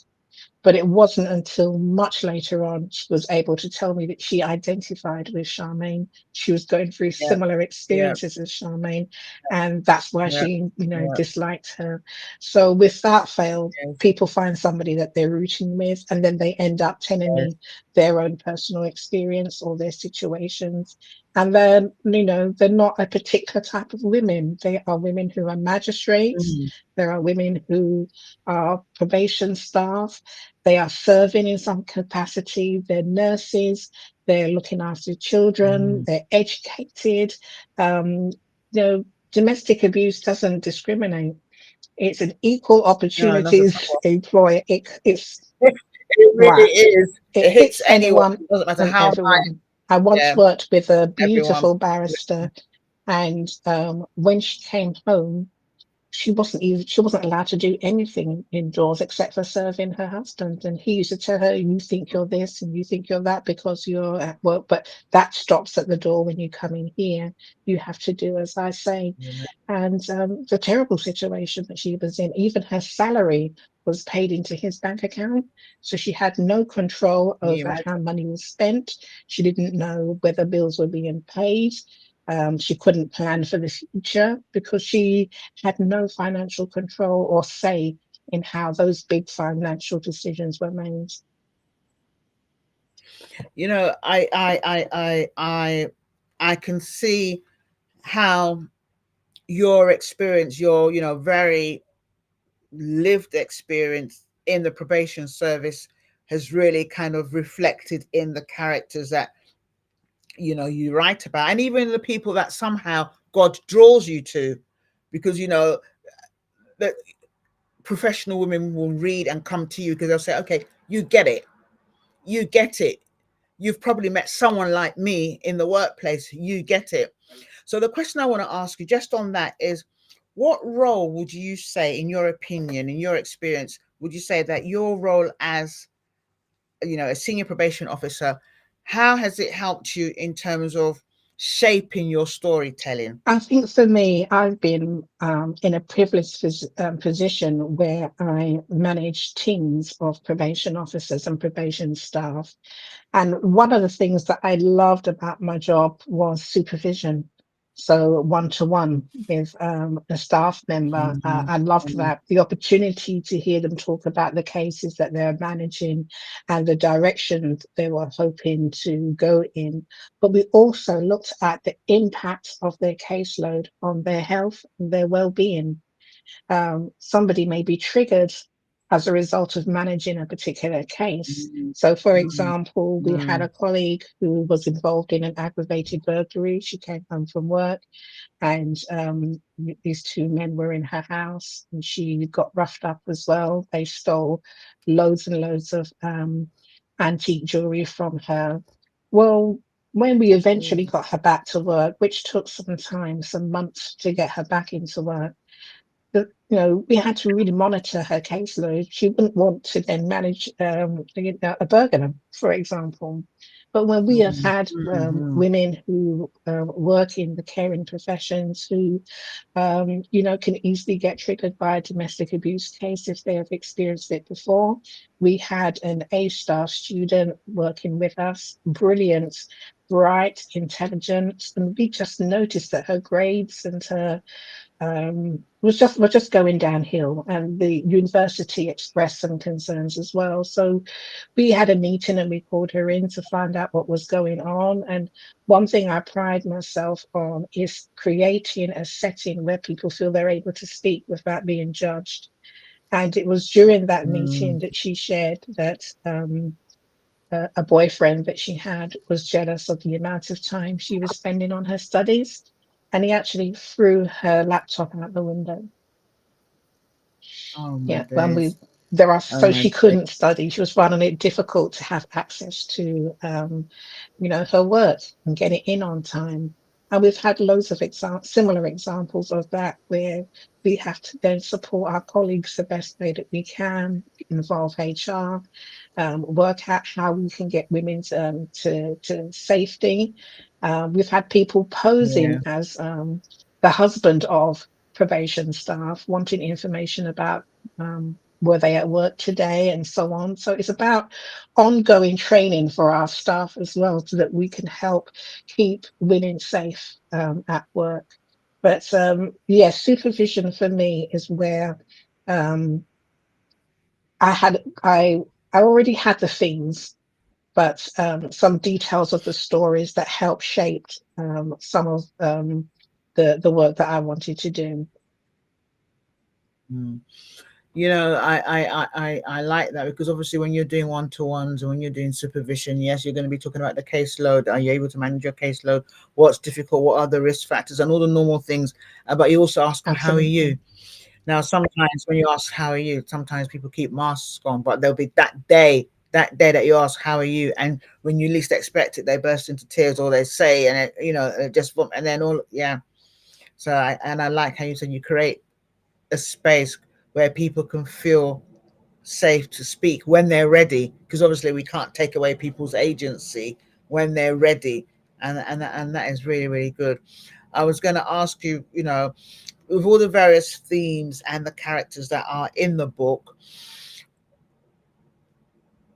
[SPEAKER 3] But it wasn't until much later on she was able to tell me that she identified with Charmaine. She was going through
[SPEAKER 2] yeah,
[SPEAKER 3] similar
[SPEAKER 2] yeah,
[SPEAKER 3] experiences as Charmaine, and that's why
[SPEAKER 2] yeah,
[SPEAKER 3] she,
[SPEAKER 2] yeah,
[SPEAKER 3] disliked her. So without fail,
[SPEAKER 2] yes,
[SPEAKER 3] people find somebody that they're rooting with, and then they end up telling
[SPEAKER 2] yes.
[SPEAKER 3] me their own personal experience or their situations. And then, they're not a particular type of women. They are women who are magistrates.
[SPEAKER 2] Mm,
[SPEAKER 3] There are women who are probation staff. They are serving in some capacity. They're nurses. They're looking after children.
[SPEAKER 2] mm.
[SPEAKER 3] They're educated. Um, Domestic abuse doesn't discriminate. It's an equal
[SPEAKER 2] No, not at
[SPEAKER 3] opportunities
[SPEAKER 2] all.
[SPEAKER 3] employer. It's
[SPEAKER 2] It really
[SPEAKER 3] right.
[SPEAKER 2] is.
[SPEAKER 3] It
[SPEAKER 2] It hits
[SPEAKER 3] hits
[SPEAKER 2] anyone.
[SPEAKER 3] anyone
[SPEAKER 2] It doesn't matter
[SPEAKER 3] and
[SPEAKER 2] how nice.
[SPEAKER 3] everyone. I once
[SPEAKER 2] Yeah,
[SPEAKER 3] worked with a
[SPEAKER 2] everyone.
[SPEAKER 3] beautiful barrister, and when she came home, she wasn't allowed to do anything indoors except for serving her husband. And he used to tell her, you think you're this and you think you're that because you're at work, but that stops at the door when you come in here. You have to do as I say.
[SPEAKER 2] Yeah,
[SPEAKER 3] And the terrible situation that she was in, even her salary was paid into his bank account. So she had no control
[SPEAKER 2] can you
[SPEAKER 3] over
[SPEAKER 2] imagine?
[SPEAKER 3] how money was spent. She didn't know whether bills were being paid. She couldn't plan for the future because she had no financial control or say in how those big financial decisions were made.
[SPEAKER 2] I can see how your experience, your very lived experience in the probation service has really kind of reflected in the characters that you write about, and even the people that somehow God draws you to, because that professional women will read and come to you because they'll say, okay, you get it, you get it, you've probably met someone like me in the workplace, you get it. So the question I want to ask you just on that is, what role would you say, in your opinion, in your experience, would you say that your role as a senior probation officer, how has it helped you in terms of shaping your storytelling?
[SPEAKER 3] I think for me, I've been in a privileged position where I manage teams of probation officers and probation staff. And one of the things that I loved about my job was supervision. So one to one with a staff member.
[SPEAKER 2] Mm,
[SPEAKER 3] I loved
[SPEAKER 2] mm,
[SPEAKER 3] that. The opportunity to hear them talk about the cases that they're managing and the direction they were hoping to go in. But we also looked at the impact of their caseload on their health and their well-being. Somebody may be triggered as a result of managing a particular case.
[SPEAKER 2] mm,
[SPEAKER 3] So, for
[SPEAKER 2] mm,
[SPEAKER 3] example, we had
[SPEAKER 2] mm.
[SPEAKER 3] a colleague who was involved in an aggravated burglary. She came home from work, and these two men were in her house, and she got roughed up as well. They stole loads and loads of antique jewelry from her. Well, when we eventually got her back to work, which took some time, some months to get her back into work, we had to really monitor her caseload. She wouldn't want to then manage a burglar, for example. But when we have
[SPEAKER 2] Mm,
[SPEAKER 3] had
[SPEAKER 2] mhm.
[SPEAKER 3] women who work in the caring professions who, can easily get triggered by a domestic abuse case if they have experienced it before. We had an A star student working with us, brilliant, bright, intelligent, and we just noticed that her grades and her was just going downhill, and the university expressed some concerns as well. So we had a meeting and we called her in to find out what was going on. And one thing I pride myself on is creating a setting where people feel they're able to speak without being judged. And it was during that meeting
[SPEAKER 2] Mm.
[SPEAKER 3] that she shared that a boyfriend that she had was jealous of the amount of time she was spending on her studies, and he actually threw her laptop out the window.
[SPEAKER 2] Oh my
[SPEAKER 3] Yeah, when we
[SPEAKER 2] days.
[SPEAKER 3] there are
[SPEAKER 2] Oh
[SPEAKER 3] so
[SPEAKER 2] my
[SPEAKER 3] she
[SPEAKER 2] days.
[SPEAKER 3] couldn't study. She was finding it difficult to have access to her work and get it in on time. And we've had loads of similar examples of that where we have to then support our colleagues the best way that we can, involve HR, work out how we can get women to safety. We've had people
[SPEAKER 2] Yeah.
[SPEAKER 3] posing as the husband of probation staff, wanting information about were they at work today and so on. So it's about ongoing training for our staff as well, so that we can help keep women safe at work. But yes, supervision for me is where um, I already had the themes, but some details of the stories that helped shape some of the work that I wanted to do.
[SPEAKER 2] Mm. I like that, because obviously when you're doing one-to-ones and when you're doing supervision, yes, you're going to be talking about the caseload. Are you able to manage your caseload? What's difficult? What are the risk factors and all the normal things? But you also ask them, how are you?
[SPEAKER 3] Absolutely.
[SPEAKER 2] Now, sometimes when you ask, how are you? Sometimes people keep masks on, but there'll be that day that you ask, how are you? And when you least expect it, they burst into tears, or they say, and it just, and then all, yeah. So, I like how you said you create a space where people can feel safe to speak when they're ready, because obviously we can't take away people's agency when they're ready, and that is really, really good. I was going to ask you, with all the various themes and the characters that are in the book,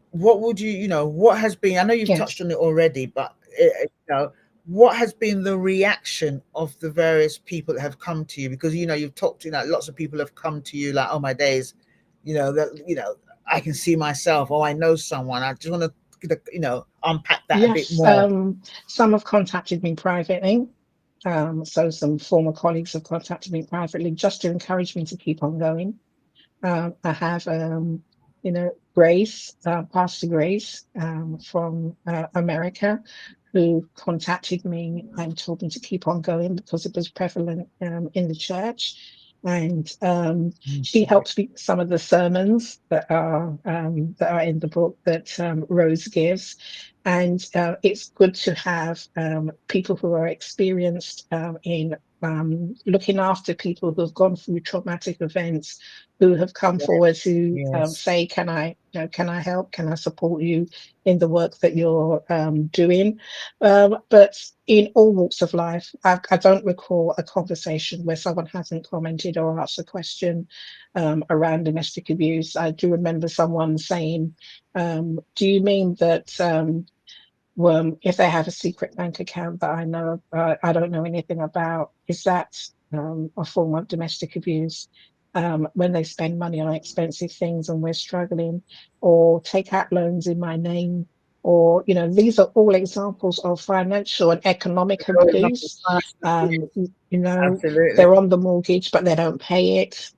[SPEAKER 2] what would what has been, I know you've touched
[SPEAKER 3] Yes.
[SPEAKER 2] on it already, but what has been the reaction of the various people that have come to you? Because you've talked, lots of people have come to you like, oh my days, that I can see myself, or I know someone. I just want to unpack that a bit
[SPEAKER 3] Yes.
[SPEAKER 2] more.
[SPEAKER 3] Some have contacted me privately. So some former colleagues have contacted me privately just to encourage me to keep on going. I have Grace, Pastor Grace, from America, who contacted me and told me to keep on going because it was prevalent in the church. And she helped me with some of the sermons that are in the book that Rose gives. And it's good to have people who are experienced in looking after people who have gone through traumatic events, who have come forward to
[SPEAKER 2] Yes.
[SPEAKER 3] say, can I help? Can I support you in the work that you're doing? But in all walks of life, I don't recall a conversation where someone hasn't commented or asked a question around domestic abuse. I do remember someone saying, do you mean that if they have a secret bank account that I don't know anything about, is that a form of domestic abuse? When they spend money on expensive things and we're struggling, or take out loans in my name, or these are all examples of financial and economic abuse.
[SPEAKER 2] Absolutely.
[SPEAKER 3] They're on the mortgage but they don't pay it.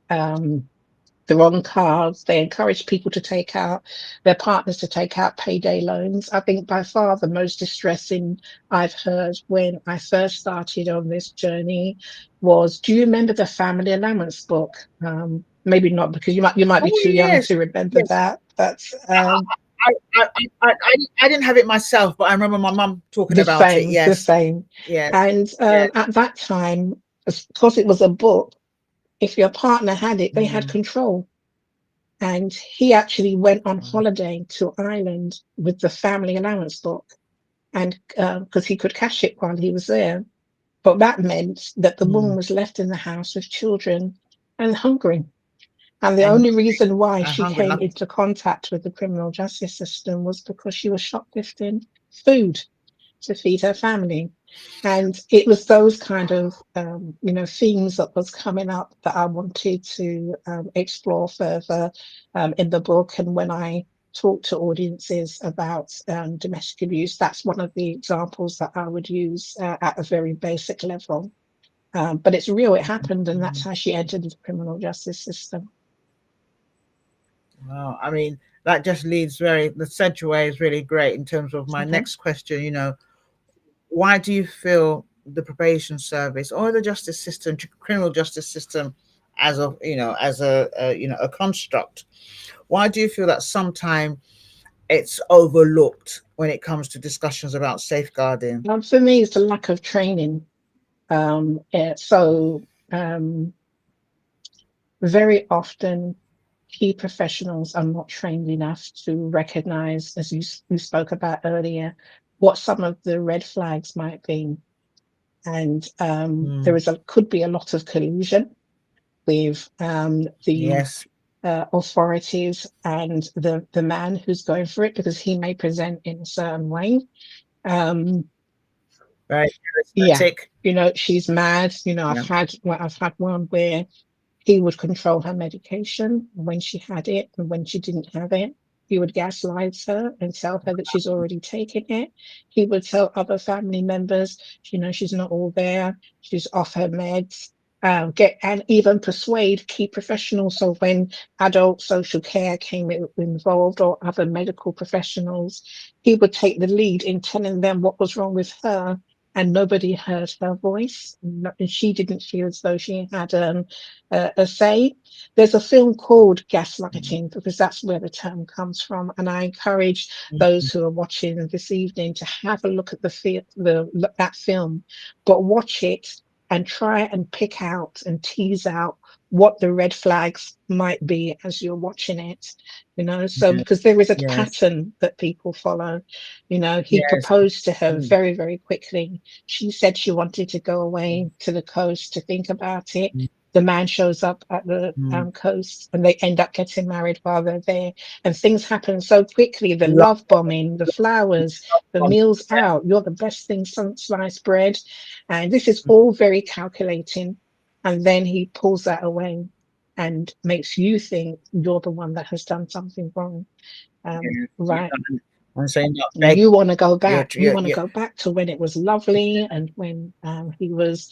[SPEAKER 3] They're on cards. They encourage people to take out their partners to take out payday loans. I think by far the most distressing I've heard when I first started on this journey was, do you remember the family allowance book? Maybe not, because you might be
[SPEAKER 2] Oh
[SPEAKER 3] too young
[SPEAKER 2] yes,
[SPEAKER 3] to remember
[SPEAKER 2] yes.
[SPEAKER 3] that. But
[SPEAKER 2] I didn't have it myself, but I remember my mum talking
[SPEAKER 3] the
[SPEAKER 2] about it.
[SPEAKER 3] same, the
[SPEAKER 2] Yes,
[SPEAKER 3] same.
[SPEAKER 2] yes,
[SPEAKER 3] And
[SPEAKER 2] yes.
[SPEAKER 3] at that time, because it was a book, if your partner had it, they had
[SPEAKER 2] Mm.
[SPEAKER 3] control. And he actually went on
[SPEAKER 2] Wow.
[SPEAKER 3] holiday to Ireland with the family allowance book, and because he could cash it while he was there. But that meant that the woman
[SPEAKER 2] Mm.
[SPEAKER 3] was left in the house with children and hungry. And the
[SPEAKER 2] And
[SPEAKER 3] only reason why
[SPEAKER 2] I'm
[SPEAKER 3] she
[SPEAKER 2] hungry.
[SPEAKER 3] came into contact with the criminal justice system was because she was shoplifting food to feed her family. And it was those kind of themes that was coming up that I wanted to explore further in the book. And when I talk to audiences about domestic abuse, that's one of the examples that I would use at a very basic level. But it's real, it happened, and that's
[SPEAKER 2] Mm.
[SPEAKER 3] how she entered the criminal justice system.
[SPEAKER 2] Wow. I mean, that just leads the segue is really great in terms of my
[SPEAKER 3] Okay.
[SPEAKER 2] next question. Why do you feel the probation service or the justice system, criminal justice system, as a construct, why do you feel that sometimes it's overlooked when it comes to discussions about safeguarding?
[SPEAKER 3] For me, it's a lack of training. So very often, key professionals are not trained enough to recognize, as you spoke about earlier, what some of the red flags might be. And there
[SPEAKER 2] Mm.
[SPEAKER 3] could be a lot of collusion with the
[SPEAKER 2] Yes.
[SPEAKER 3] authorities and the man who's going for it, because he may present in a certain way. Um,
[SPEAKER 2] Very
[SPEAKER 3] yeah,
[SPEAKER 2] charismatic.
[SPEAKER 3] she's mad.
[SPEAKER 2] Yeah.
[SPEAKER 3] I've had one where he would control her medication when she had it and when she didn't have it. He would gaslight her and tell her that she's already taken it. He would tell other family members, she's not all there, she's off her meds. Get and even persuade key professionals. So when adult social care came involved, or other medical professionals, he would take the lead in telling them what was wrong with her, and nobody heard her voice. And she didn't feel as though she had a say. There's a film called Gaslighting, because that's where the term comes from. And I encourage those who are watching this evening to have a look at that film, but watch it and try and pick out and tease out what the red flags might be as you're watching it. So
[SPEAKER 2] Yes.
[SPEAKER 3] because there is a
[SPEAKER 2] Yes.
[SPEAKER 3] pattern that people follow. He
[SPEAKER 2] Yes.
[SPEAKER 3] proposed to her
[SPEAKER 2] Mm.
[SPEAKER 3] very, very quickly. She said she wanted to go away to the coast to think about it. The man shows up at the
[SPEAKER 2] Mm.
[SPEAKER 3] coast, and they end up getting married while they're there. And things happen so quickly, the
[SPEAKER 2] Love.
[SPEAKER 3] love bombing, the flowers, the meals out, you're the best thing since sliced bread. And this is all very calculating. And then he pulls that away and makes you think you're the one that has done something wrong.
[SPEAKER 2] Yeah.
[SPEAKER 3] Right.
[SPEAKER 2] I'm saying not beg.
[SPEAKER 3] You want to go
[SPEAKER 2] You're,
[SPEAKER 3] back. You
[SPEAKER 2] you're,
[SPEAKER 3] want to
[SPEAKER 2] you're,
[SPEAKER 3] go back to when it was lovely, and when he was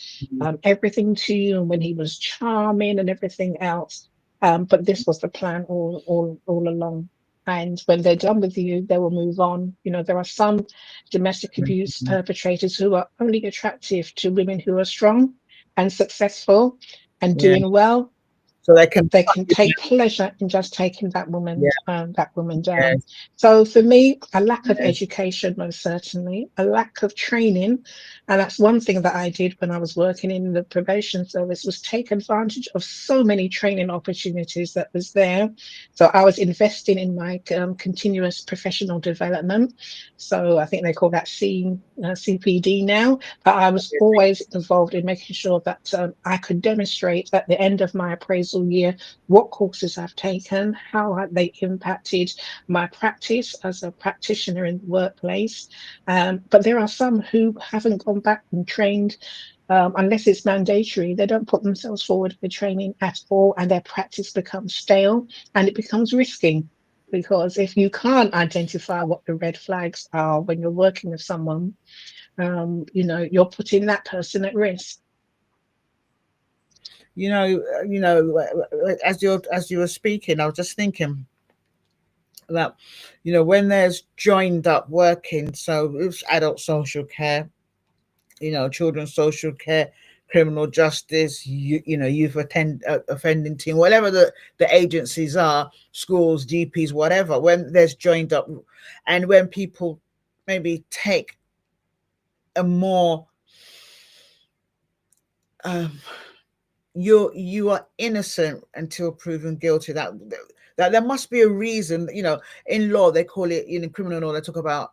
[SPEAKER 3] everything to you, and when he was charming and everything else. But this was the plan all along. And when they're done with you, they will move on. You know, there are some domestic abuse
[SPEAKER 2] Mhm.
[SPEAKER 3] perpetrators who are only attractive to women who are strong and successful and
[SPEAKER 2] Yeah.
[SPEAKER 3] doing well.
[SPEAKER 2] So they can
[SPEAKER 3] They
[SPEAKER 2] cut
[SPEAKER 3] can
[SPEAKER 2] you
[SPEAKER 3] take
[SPEAKER 2] down.
[SPEAKER 3] pleasure in just taking
[SPEAKER 2] Yeah.
[SPEAKER 3] that woman down.
[SPEAKER 2] Yes.
[SPEAKER 3] So for me, a lack of
[SPEAKER 2] Yes.
[SPEAKER 3] education, most certainly, a lack of training, and that's one thing that I did when I was working in the probation service, was take advantage of so many training opportunities that was there. So I was investing in my continuous professional development. So I think they call that CPD now. But I was always involved in making sure that I could demonstrate at the end of my appraisal year what courses I've taken, how have they impacted my practice as a practitioner in the workplace. But there are some who haven't gone back and trained. Unless it's mandatory, they don't put themselves forward for training at all, and their practice becomes stale and it becomes risky. Because if you can't identify what the red flags are when you're working with someone, you're putting that person at risk.
[SPEAKER 2] As you were speaking, I was just thinking that, when there's joined up working, so it's adult social care, children's social care, criminal justice, youth offending team, whatever the agencies are, schools, GPs, whatever. When there's joined up, and when people maybe take a more um, you are innocent until proven guilty. That there must be a reason. In law they call it, in criminal law they talk about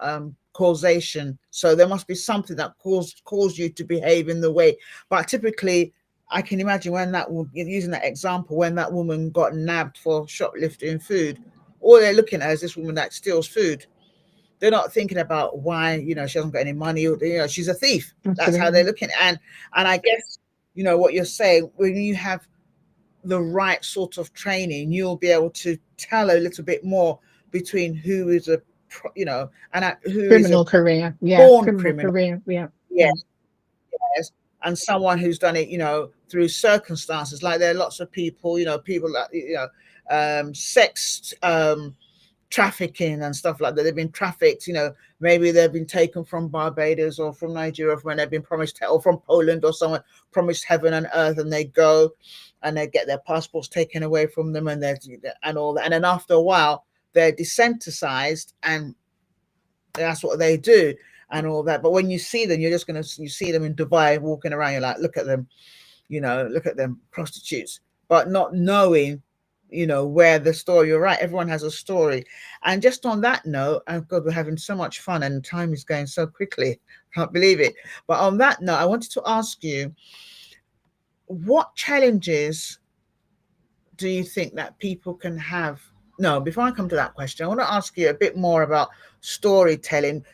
[SPEAKER 2] causation. So there must be something that caused you to behave in the way. But typically, I can imagine when using that example, when that woman got nabbed for shoplifting food, all they're looking at is this woman that steals food. They're not thinking about why, she hasn't got any money, or she's a thief. That's how they're
[SPEAKER 3] Absolutely.
[SPEAKER 2] looking. And I guess, what you're saying, when you have the right sort of training, you'll be able to tell a little bit more between who is who is a
[SPEAKER 3] Criminal career. Yeah,
[SPEAKER 2] born
[SPEAKER 3] criminal
[SPEAKER 2] criminal.
[SPEAKER 3] career. Yeah.
[SPEAKER 2] Yeah. Yes. And someone who's done it, through circumstances. Like there are lots of people, people that, sex trafficking and stuff like that. They've been trafficked, maybe they've been taken from Barbados or from Nigeria, when they've been promised, or from Poland, or someone promised heaven and earth, and they go and they get their passports taken away from them, and all that. And then after a while, they're desensitized, and that's what they do and all that. But when you see them, you see them in Dubai walking around, you're like, look at them prostitutes, but not knowing, where the story. You're right, everyone has a story. And just on that note, oh God, we're having so much fun and time is going so quickly. Can't believe it. But on that note, I wanted to ask you, what challenges do you think that people can have? No, before I come to that question, I want to ask you a bit more about storytelling.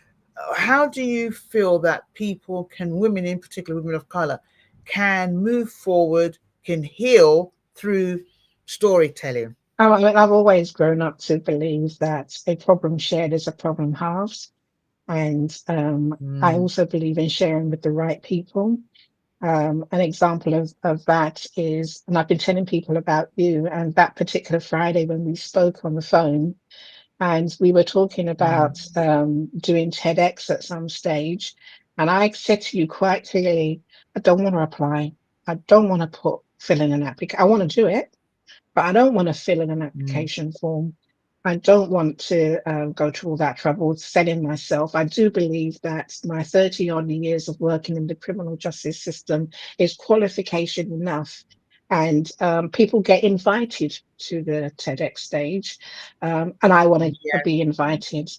[SPEAKER 2] How do you feel that people can, women in particular, women of color, can move forward, can heal through storytelling?
[SPEAKER 3] I mean, I've always grown up to believe that a problem shared is a problem halved. And I
[SPEAKER 2] Mm,
[SPEAKER 3] also believe in sharing with the right people. An example of that is, and I've been telling people about you, and that particular Friday when we spoke on the phone, and we were talking about
[SPEAKER 2] mm,
[SPEAKER 3] doing TEDx at some stage. And I said to you quite clearly, I don't want to apply. I don't want to fill in an application. I want to do it, but I don't want to fill in an
[SPEAKER 2] mm.
[SPEAKER 3] application form. I don't want to go through all that trouble selling myself. I do believe that my 30 odd years of working in the criminal justice system is qualification enough. And people get invited to the TEDx stage, and I want to
[SPEAKER 2] Yeah,
[SPEAKER 3] be invited.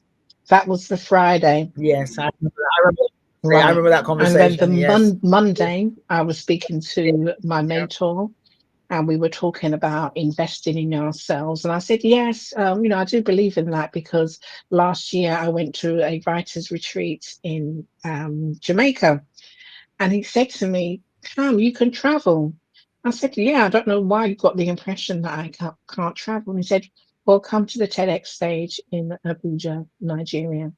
[SPEAKER 3] That was the Friday,
[SPEAKER 2] yes, I
[SPEAKER 3] right?
[SPEAKER 2] remember that
[SPEAKER 3] And then the
[SPEAKER 2] conversation. Yes.
[SPEAKER 3] Monday, I was speaking to my mentor, and we were talking about investing in ourselves. And I said, yes, I do believe in that, because last year I went to a writers' retreat in Jamaica, and he said to me, Pam, you can travel. I said, yeah, I don't know why you got the impression that I can't travel. And he said, well, come to the TEDx stage in Abuja, Nigeria.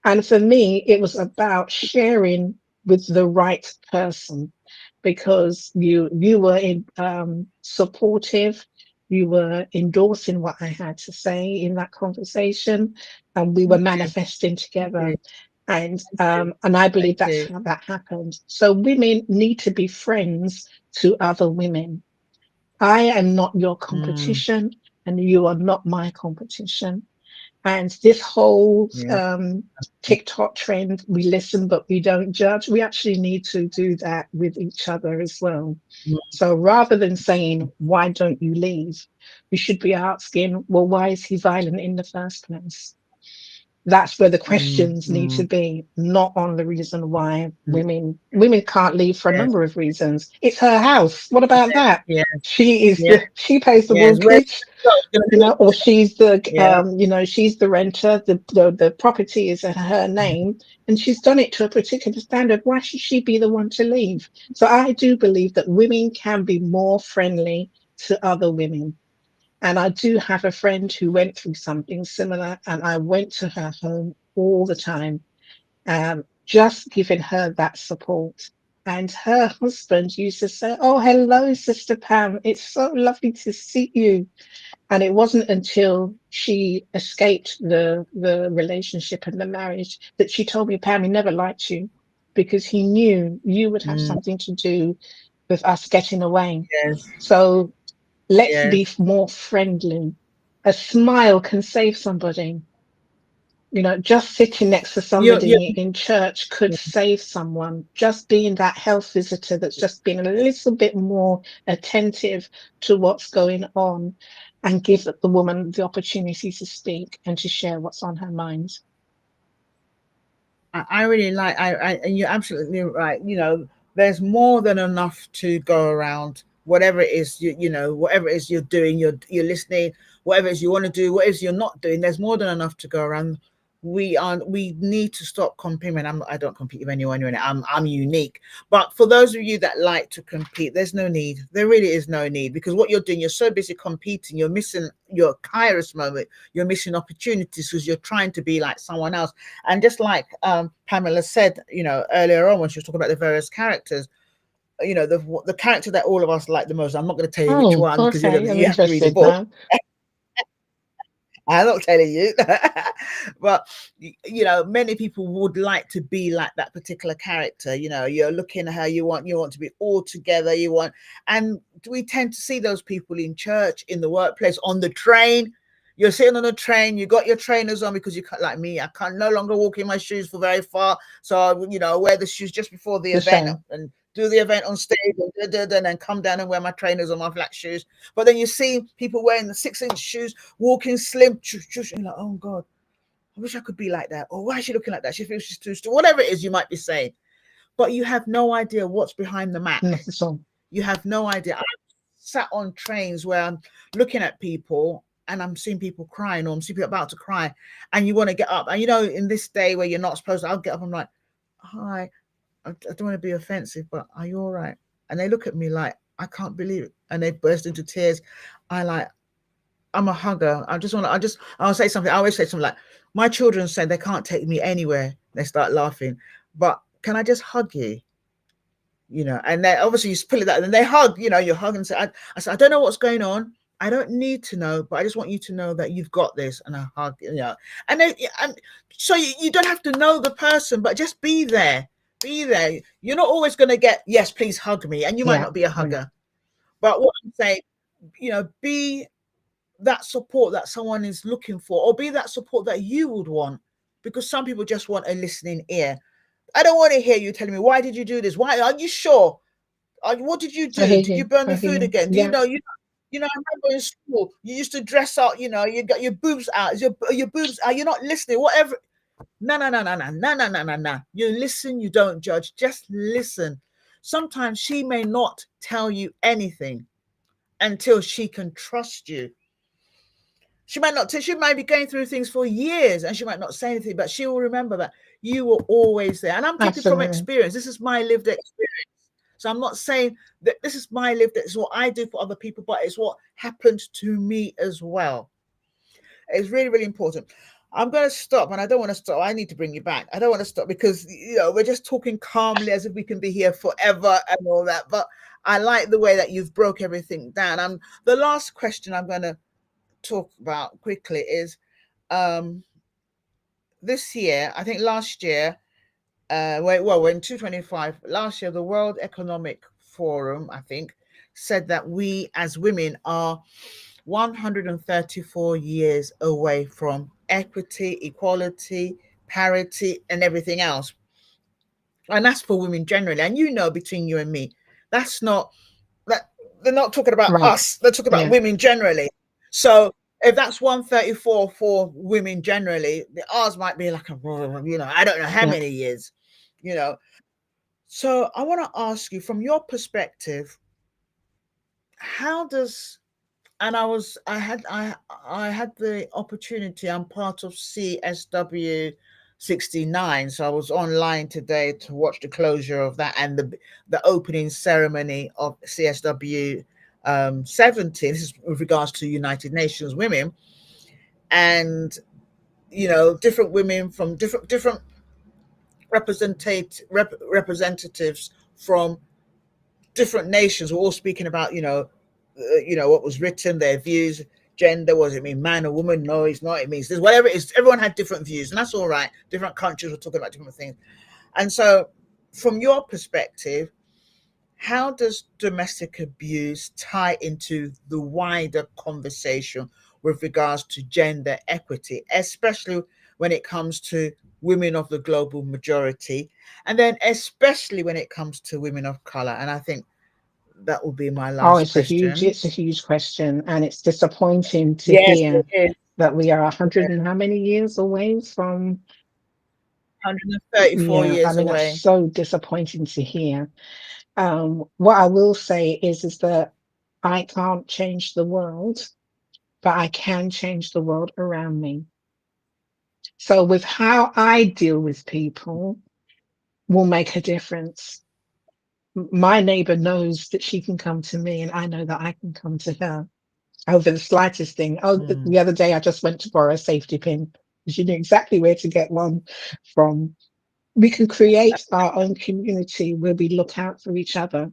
[SPEAKER 3] And for me, it was about sharing with the right person, because you were supportive. You were endorsing what I had to say in that conversation, and we were manifesting together. And I believe
[SPEAKER 2] Thank
[SPEAKER 3] that's
[SPEAKER 2] you.
[SPEAKER 3] how that happened. So women need to be friends to other women. I am not your
[SPEAKER 2] Mm,
[SPEAKER 3] competition, and you are not my competition. And this whole
[SPEAKER 2] yeah.
[SPEAKER 3] TikTok trend, we listen but we don't judge. We actually need to do that with each other as well.
[SPEAKER 2] Mm,
[SPEAKER 3] So rather than saying, why don't you leave? We should be asking, well, why is he violent in the first place? That's where the questions need to
[SPEAKER 2] mm,
[SPEAKER 3] be, not on the reason why
[SPEAKER 2] mm.
[SPEAKER 3] women can't leave for a
[SPEAKER 2] Yes,
[SPEAKER 3] number of reasons. It's her house. What about that?
[SPEAKER 2] yes,
[SPEAKER 3] She
[SPEAKER 2] yes,
[SPEAKER 3] she pays the
[SPEAKER 2] yes. Where's
[SPEAKER 3] mortgage,
[SPEAKER 2] it's gonna
[SPEAKER 3] you
[SPEAKER 2] be?
[SPEAKER 3] know, or she's the
[SPEAKER 2] Yeah.
[SPEAKER 3] she's the renter. The property is in her name, and she's done it to a particular standard. Why should she be the one to leave? So I do believe that women can be more friendly to other women. And I do have a friend who went through something similar, and I went to her home all the time, just giving her that support. And her husband used to say, "Oh, hello, Sister Pam. It's so lovely to see you." And it wasn't until she escaped the relationship and the marriage that she told me, "Pam, he never liked you because he knew you would have
[SPEAKER 2] Mm,
[SPEAKER 3] something to do with us getting away.
[SPEAKER 2] yes,
[SPEAKER 3] So let's be
[SPEAKER 2] yes.
[SPEAKER 3] more friendly. A smile can save somebody. You know, just sitting next to
[SPEAKER 2] You
[SPEAKER 3] somebody in church could save someone. Just being that health visitor that's just been a little bit more attentive to what's going on and give the woman the opportunity to speak and to share what's on her mind.
[SPEAKER 2] I really like and you're absolutely right. There's more than enough to go around. Whatever it is whatever it is you're doing, you're listening, whatever it is you want to do, what it is you're not doing, there's more than enough to go around. We need to stop competing. I don't compete with anyone. I'm unique. But for those of you that like to compete, there's no need. There really is no need, because what you're doing, you're so busy competing, you're missing your kairos moment. You're missing opportunities because you're trying to be like someone else. And just like Pamela said, earlier on when she was talking about the various characters, the character that all of us like the most. I'm not going to tell you which
[SPEAKER 3] Oh,
[SPEAKER 2] one because
[SPEAKER 3] okay. I'm
[SPEAKER 2] you have to read the
[SPEAKER 3] interested
[SPEAKER 2] book.
[SPEAKER 3] now.
[SPEAKER 2] I'm not telling you. But many people would like to be like that particular character. You're looking at her, you want to be all together, and we tend to see those people in church, in the workplace, on the train. You're sitting on a train, you got your trainers on because you can't, like me, I can't no longer walk in my shoes for very far. So I wear the shoes just before the
[SPEAKER 3] The
[SPEAKER 2] event
[SPEAKER 3] same.
[SPEAKER 2] and do the event on stage and then come down and wear my trainers on my flat shoes. But then you see people wearing the 6-inch shoes, walking slim, and you're like, oh God, I wish I could be like that. Or why is she looking like that? She feels she's too strong. Whatever it is you might be saying. But you have no idea what's behind the
[SPEAKER 3] Not
[SPEAKER 2] Mac.
[SPEAKER 3] at all.
[SPEAKER 2] You have no idea. I sat on trains where I'm looking at people and I'm seeing people crying, or I'm seeing people about to cry, and you want to get up. And in this day where you're not supposed to, I'll get up. I'm like, hi, I don't want to be offensive, but are you all right? And they look at me like, I can't believe it. And they burst into tears. I'm a hugger. I'll say something. I always say something like, my children say they can't take me anywhere. They start laughing. But can I just hug you? And then obviously you pull it out and they hug, you hug and say, I said, I don't know what's going on. I don't need to know, but I just want you to know that you've got this. And I hug, and so you don't have to know the person, but just be there. Be there. You're not always going to get, yes, please hug me. And you might
[SPEAKER 3] Yeah.
[SPEAKER 2] not be a
[SPEAKER 3] Yeah.
[SPEAKER 2] hugger. But what I'm saying, be that support that someone is looking for, or be that support that you would want, because some people just want a listening ear. I don't want to hear you telling me, why did you do this? Why are you sure? What did you
[SPEAKER 3] I
[SPEAKER 2] do?
[SPEAKER 3] hear
[SPEAKER 2] Did you
[SPEAKER 3] you.
[SPEAKER 2] burn
[SPEAKER 3] I
[SPEAKER 2] the
[SPEAKER 3] hear
[SPEAKER 2] food
[SPEAKER 3] you.
[SPEAKER 2] again? Do you
[SPEAKER 3] Yeah.
[SPEAKER 2] know? I remember in school, you used to dress up. You got your boobs out. Your boobs. Are you not listening? Whatever. No, no, no, no, no, no, no, no, no, no. You listen. You don't judge. Just listen. Sometimes she may not tell you anything until she can trust you. She might not. She might be going through things for years, and she might not say anything, but she will remember that you were always there. And I'm talking from
[SPEAKER 3] Absolutely.
[SPEAKER 2] experience. This is my lived experience. So I'm not saying that this is my lived. It's what I do for other people, but it's what happened to me as well. It's really, really important. I'm going to stop, and I don't want to stop. I need to bring you back. I don't want to stop because we're just talking calmly as if we can be here forever and all that. But I like the way that you've broke everything down. The last question I'm going to talk about quickly is this year, I think last year, we're in 2025. Last year, the World Economic Forum, I think, said that we as women are 134 years away from equity, equality, parity, and everything else. And that's for women generally. And between you and me, that's not that they're not talking about
[SPEAKER 3] Right.
[SPEAKER 2] us, they're talking about
[SPEAKER 3] Yeah.
[SPEAKER 2] women generally. So if that's 134 for women generally, the ours might be like I don't know how many years, So I want to ask you, from your perspective, how does and I had the opportunity. I'm part of CSW 69, so I was online today to watch the closure of that and the opening ceremony of CSW 70. This is with regards to United Nations women, and different women from different representatives from different nations were all speaking about what was written, their views, gender. What does it mean, man or woman? No, it's not. It means this. Whatever it is, everyone had different views, and that's all right. Different countries were talking about different things, and so, from your perspective, how does domestic abuse tie into the wider conversation with regards to gender equity, especially when it comes to women of the global majority, and then especially when it comes to women of color? And I think that will be my
[SPEAKER 3] Oh,
[SPEAKER 2] last question.
[SPEAKER 3] it's a huge question, and it's disappointing to
[SPEAKER 2] Yes,
[SPEAKER 3] hear
[SPEAKER 2] it is.
[SPEAKER 3] that we are 100 and how many years away from.
[SPEAKER 2] 134
[SPEAKER 3] Yeah, I
[SPEAKER 2] years
[SPEAKER 3] mean, that's
[SPEAKER 2] away.
[SPEAKER 3] so disappointing to hear. What I will say is that I can't change the world, but I can change the world around me. So with how I deal with people will make a difference. My neighbor knows that she can come to me, and I know that I can come to her over the slightest thing. Oh,
[SPEAKER 2] Mm,
[SPEAKER 3] the other day I just went to borrow a safety pin because you knew exactly where to get one from. We can create our own community where we look out for each other.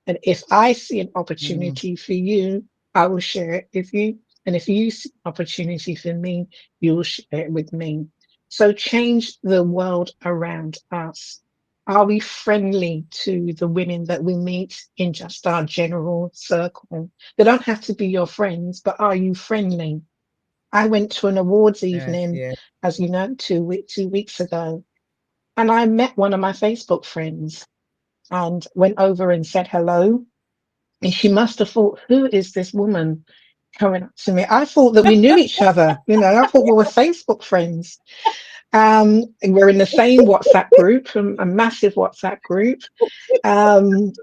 [SPEAKER 3] And if I see an
[SPEAKER 2] mm,
[SPEAKER 3] opportunity for you, I will share it with you. And if you see an opportunity for me, you will share it with me. So change the world around us. Are we friendly to the women that we meet in just our general circle? They don't have to be your friends, but are you friendly? I went to an awards
[SPEAKER 2] yes,
[SPEAKER 3] evening,
[SPEAKER 2] yes.
[SPEAKER 3] as you know, 2 weeks ago, and I met one of my Facebook friends and went over and said hello. And she must have thought, who is this woman coming up to me? I thought that we knew each other. I thought we were Facebook friends. And we're in the same WhatsApp group, a massive WhatsApp group. And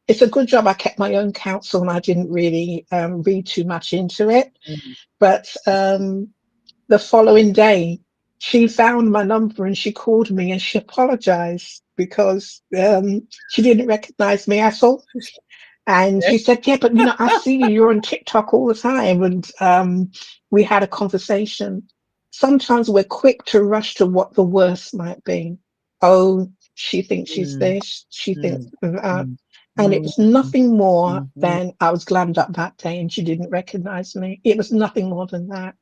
[SPEAKER 3] it's a good job I kept my own counsel and I didn't really read too much into it.
[SPEAKER 2] Mm,
[SPEAKER 3] But the following day, she found my number and she called me and she apologized because she didn't recognize me at all. And
[SPEAKER 2] yes.
[SPEAKER 3] she said, yeah, but I see you, you're on TikTok all the time. And we had a conversation. Sometimes we're quick to rush to what the worst might be. Oh, she thinks she's
[SPEAKER 2] Mm,
[SPEAKER 3] this, she thinks
[SPEAKER 2] mm,
[SPEAKER 3] that.
[SPEAKER 2] mm,
[SPEAKER 3] And it
[SPEAKER 2] mm,
[SPEAKER 3] was nothing more
[SPEAKER 2] mm, mm,
[SPEAKER 3] than I was glammed up that day and she didn't recognize me. It was nothing more than that.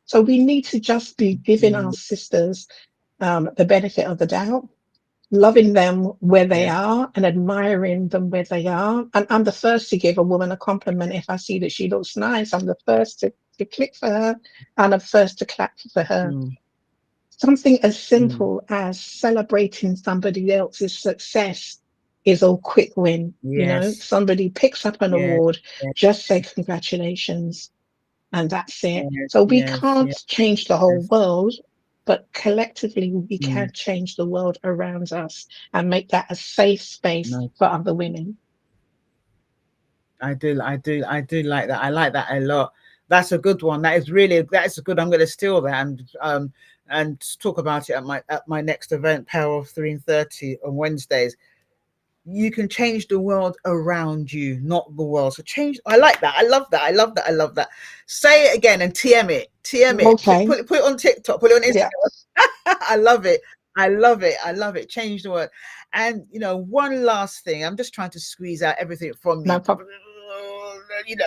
[SPEAKER 3] So we need to just be giving our
[SPEAKER 2] mm,
[SPEAKER 3] sisters the benefit of the doubt, loving them where they
[SPEAKER 2] yes.
[SPEAKER 3] are and admiring them where they are. And I'm the first to give a woman a compliment if I see that she looks nice. I'm the first to click for her and I'm first to clap for her.
[SPEAKER 2] Mm,
[SPEAKER 3] Something as
[SPEAKER 2] mm,
[SPEAKER 3] simple as celebrating somebody else's success is a quick win.
[SPEAKER 2] yes.
[SPEAKER 3] Somebody picks up an
[SPEAKER 2] Yes.
[SPEAKER 3] award,
[SPEAKER 2] Yes.
[SPEAKER 3] just say congratulations and that's it.
[SPEAKER 2] Yes.
[SPEAKER 3] So we
[SPEAKER 2] Yes.
[SPEAKER 3] can't
[SPEAKER 2] Yes.
[SPEAKER 3] change the whole
[SPEAKER 2] Yes.
[SPEAKER 3] world, but collectively we
[SPEAKER 2] Mm,
[SPEAKER 3] can change the world around us and make that a safe space
[SPEAKER 2] no,
[SPEAKER 3] for other women.
[SPEAKER 2] I do. I do. I do like that. I like that a lot. That's a good one. That is a good. I'm going to steal that and talk about it at my next event, Power of 3:30 on Wednesdays. You can change the world around you, not the world. So change. I like that. I love that. I love that. I love that. Say it again and TM it. TM it.
[SPEAKER 3] Okay.
[SPEAKER 2] Put it on TikTok. Put it on
[SPEAKER 3] Yeah.
[SPEAKER 2] Instagram. I love it. I love it. I love it. Change the word. And one last thing. I'm just trying to squeeze out everything from
[SPEAKER 3] No
[SPEAKER 2] me.
[SPEAKER 3] problem.
[SPEAKER 2] You know,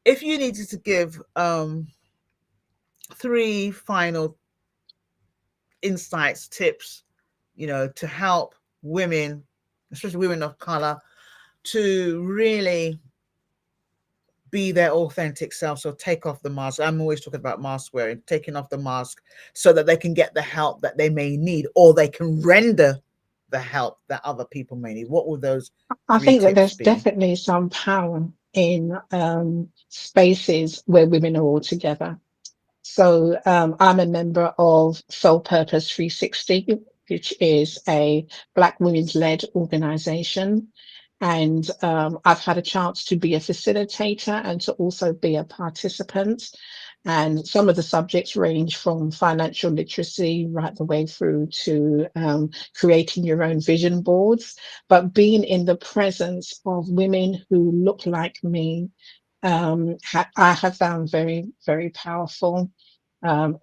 [SPEAKER 2] if you needed to give 3 final insights, tips, to help women, especially women of color, to really be their authentic self. So take off the mask. I'm always talking about mask wearing, taking off the mask so that they can get the help that they may need, or they can render the help that other people may need. What would those
[SPEAKER 3] I
[SPEAKER 2] 3
[SPEAKER 3] think that
[SPEAKER 2] tips
[SPEAKER 3] there's
[SPEAKER 2] be?
[SPEAKER 3] definitely some power in spaces where women are all together. So I'm a member of Soul Purpose 360, which is a Black women's led organization. And I've had a chance to be a facilitator and to also be a participant. And some of the subjects range from financial literacy right the way through to creating your own vision boards. But being in the presence of women who look like me, I have found very, very powerful.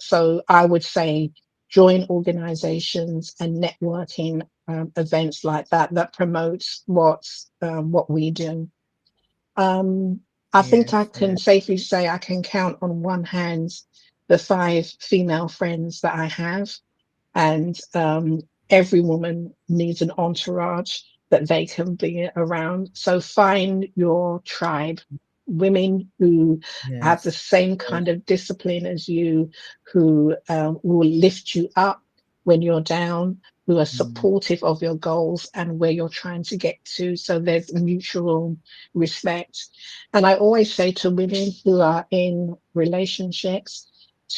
[SPEAKER 3] So I would say join organizations and networking events like that that promotes what we do. Um, I think I
[SPEAKER 2] Yes,
[SPEAKER 3] can
[SPEAKER 2] yes.
[SPEAKER 3] safely say I can count on one hand the 5 female friends that I have, and every woman needs an entourage that they can be around. So find your tribe, women who have the
[SPEAKER 2] Yes,
[SPEAKER 3] same
[SPEAKER 2] yes,
[SPEAKER 3] kind of discipline as you, who will lift you up when you're down, who are
[SPEAKER 2] mm,
[SPEAKER 3] supportive of your goals and where you're trying to get to. So there's mutual respect. And I always say to women who are in relationships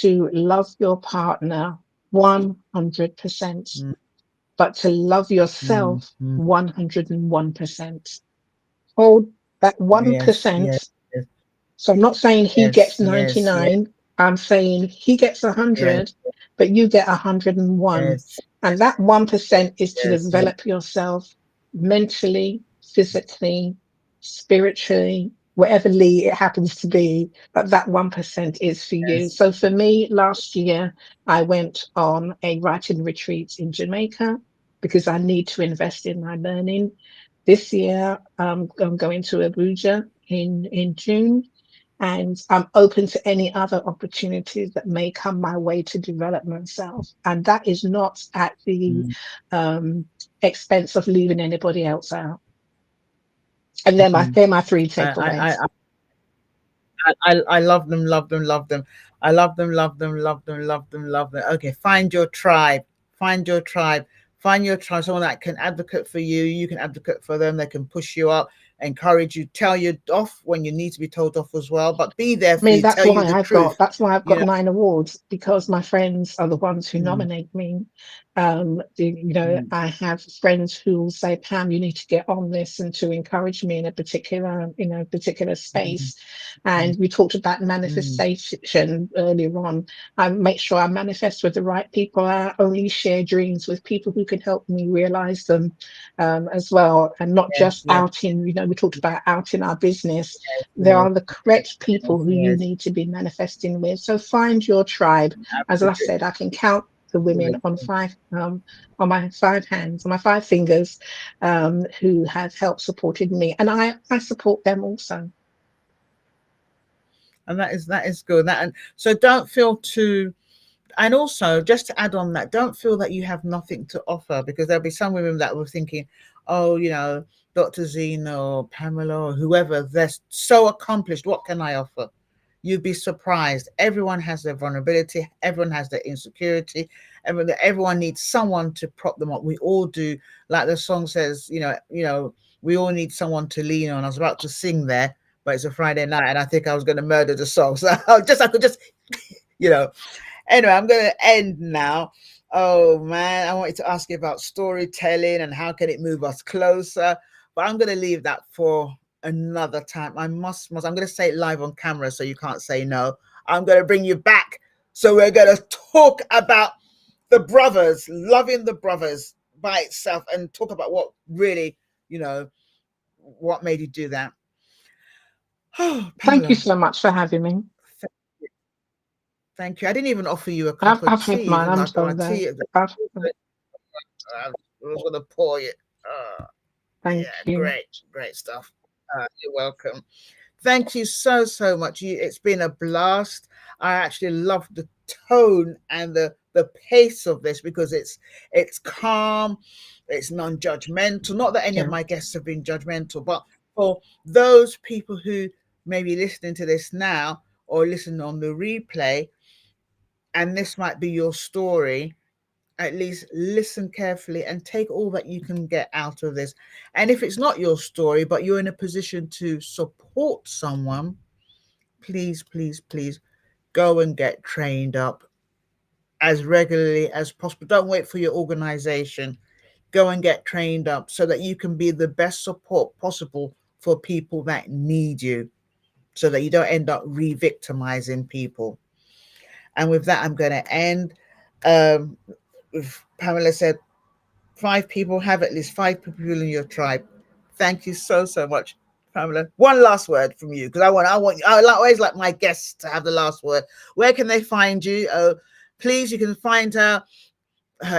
[SPEAKER 3] to love your partner 100%,
[SPEAKER 2] mm,
[SPEAKER 3] but to love
[SPEAKER 2] mm,
[SPEAKER 3] yourself
[SPEAKER 2] mm.
[SPEAKER 3] 101%. Hold that
[SPEAKER 2] Yes, yes,
[SPEAKER 3] 1%.
[SPEAKER 2] yes,
[SPEAKER 3] So I'm not saying he
[SPEAKER 2] yes,
[SPEAKER 3] gets
[SPEAKER 2] yes, yes,
[SPEAKER 3] 99. I'm saying he gets
[SPEAKER 2] yes,
[SPEAKER 3] 100, but you get 101.
[SPEAKER 2] yes,
[SPEAKER 3] And that 1% is to
[SPEAKER 2] yes, yes,
[SPEAKER 3] develop yourself mentally, physically, spiritually, whatever Lee it happens to be, but that 1% is for you.
[SPEAKER 2] yes.
[SPEAKER 3] So for me, last year, I went on a writing retreat in Jamaica because I need to invest in my learning. This year, I'm going to Abuja in June, and I'm open to any other opportunities that may come my way to develop myself. And that is not at the
[SPEAKER 2] Mm,
[SPEAKER 3] um, expense of leaving anybody else out. And
[SPEAKER 2] mhm.
[SPEAKER 3] they're my 3
[SPEAKER 2] I, I,
[SPEAKER 3] takeaways.
[SPEAKER 2] I, I love them, love them, love them. I love them, love them, love them, love them, love them. Okay, find your tribe. Find your tribe. Find your tribe. Someone that can advocate for you. You can advocate for them. They can push you up, encourage you, tell you off when you need to be told off as well. But be there
[SPEAKER 3] I
[SPEAKER 2] for
[SPEAKER 3] mean,
[SPEAKER 2] you, tell you the truth.
[SPEAKER 3] that's why I've
[SPEAKER 2] You
[SPEAKER 3] got
[SPEAKER 2] know.
[SPEAKER 3] 9 awards, because my friends are the ones who
[SPEAKER 2] Mm,
[SPEAKER 3] nominate me.
[SPEAKER 2] mm,
[SPEAKER 3] I have friends who will say, Pam, you need to get on this, and to encourage me in a particular
[SPEAKER 2] mm,
[SPEAKER 3] space. And we talked about
[SPEAKER 2] mm,
[SPEAKER 3] manifestation earlier on. I make sure I manifest with the right people. I only share dreams with people who can help me realize them as well, and not
[SPEAKER 2] yes,
[SPEAKER 3] just
[SPEAKER 2] yes,
[SPEAKER 3] outing. We talked about outing our business. There
[SPEAKER 2] yes,
[SPEAKER 3] are the correct people
[SPEAKER 2] yes,
[SPEAKER 3] who you
[SPEAKER 2] yes.
[SPEAKER 3] need to be manifesting with. So find your tribe. As I
[SPEAKER 2] Absolutely.
[SPEAKER 3] said, I can count the women on
[SPEAKER 2] Absolutely.
[SPEAKER 3] on my 5 hands, on my 5 fingers, who have helped supported me, and I support them also.
[SPEAKER 2] And that is good. And so don't feel too. And also, just to add on that, don't feel that you have nothing to offer, because there'll be some women that were thinking, oh, Dr. Zena or Pamela or whoever, they're so accomplished. What can I offer? You'd be surprised. Everyone has their vulnerability. Everyone has their insecurity. Everyone needs someone to prop them up. We all do. Like the song says, we all need someone to lean on. I was about to sing there, but it's a Friday night, and I think I was going to murder the song. So I could just, you know, Anyway, I'm going to end now. Oh man, I wanted to ask you about storytelling and how can it move us closer, but I'm going to leave that for another time. I'm going to say it live on camera so you can't say no. I'm going to bring you back. So we're going to talk about the brothers, loving the brothers by itself, and talk about what really, what made you do that. Oh,
[SPEAKER 3] Thank you
[SPEAKER 2] Pamela,
[SPEAKER 3] so much for having me.
[SPEAKER 2] Thank you. I didn't even offer you a cup
[SPEAKER 3] I've
[SPEAKER 2] of
[SPEAKER 3] had
[SPEAKER 2] tea,
[SPEAKER 3] mine.
[SPEAKER 2] even
[SPEAKER 3] I'm
[SPEAKER 2] though my
[SPEAKER 3] so glad.
[SPEAKER 2] tea.
[SPEAKER 3] I've,
[SPEAKER 2] I was going to pour it.
[SPEAKER 3] thank
[SPEAKER 2] Yeah,
[SPEAKER 3] you.
[SPEAKER 2] great stuff. You're welcome. Thank you so much. It's been a blast. I actually love the tone and the pace of this because it's calm, it's non-judgmental. Not that any of
[SPEAKER 3] Yeah.
[SPEAKER 2] my guests have been judgmental, but for those people who may be listening to this now or listen on the replay, and this might be your story, at least listen carefully and take all that you can get out of this. And if it's not your story, but you're in a position to support someone, please go and get trained up as regularly as possible. Don't wait for your organization. Go and get trained up so that you can be the best support possible for people that need you, so that you don't end up re-victimizing people. And with that, I'm going to end. Um, Pamela said, 5 people, have at least 5 people in your tribe. Thank you so much, Pamela. One last word from you, because I always like my guests to have the last word. Where can they find you? Please, you can find her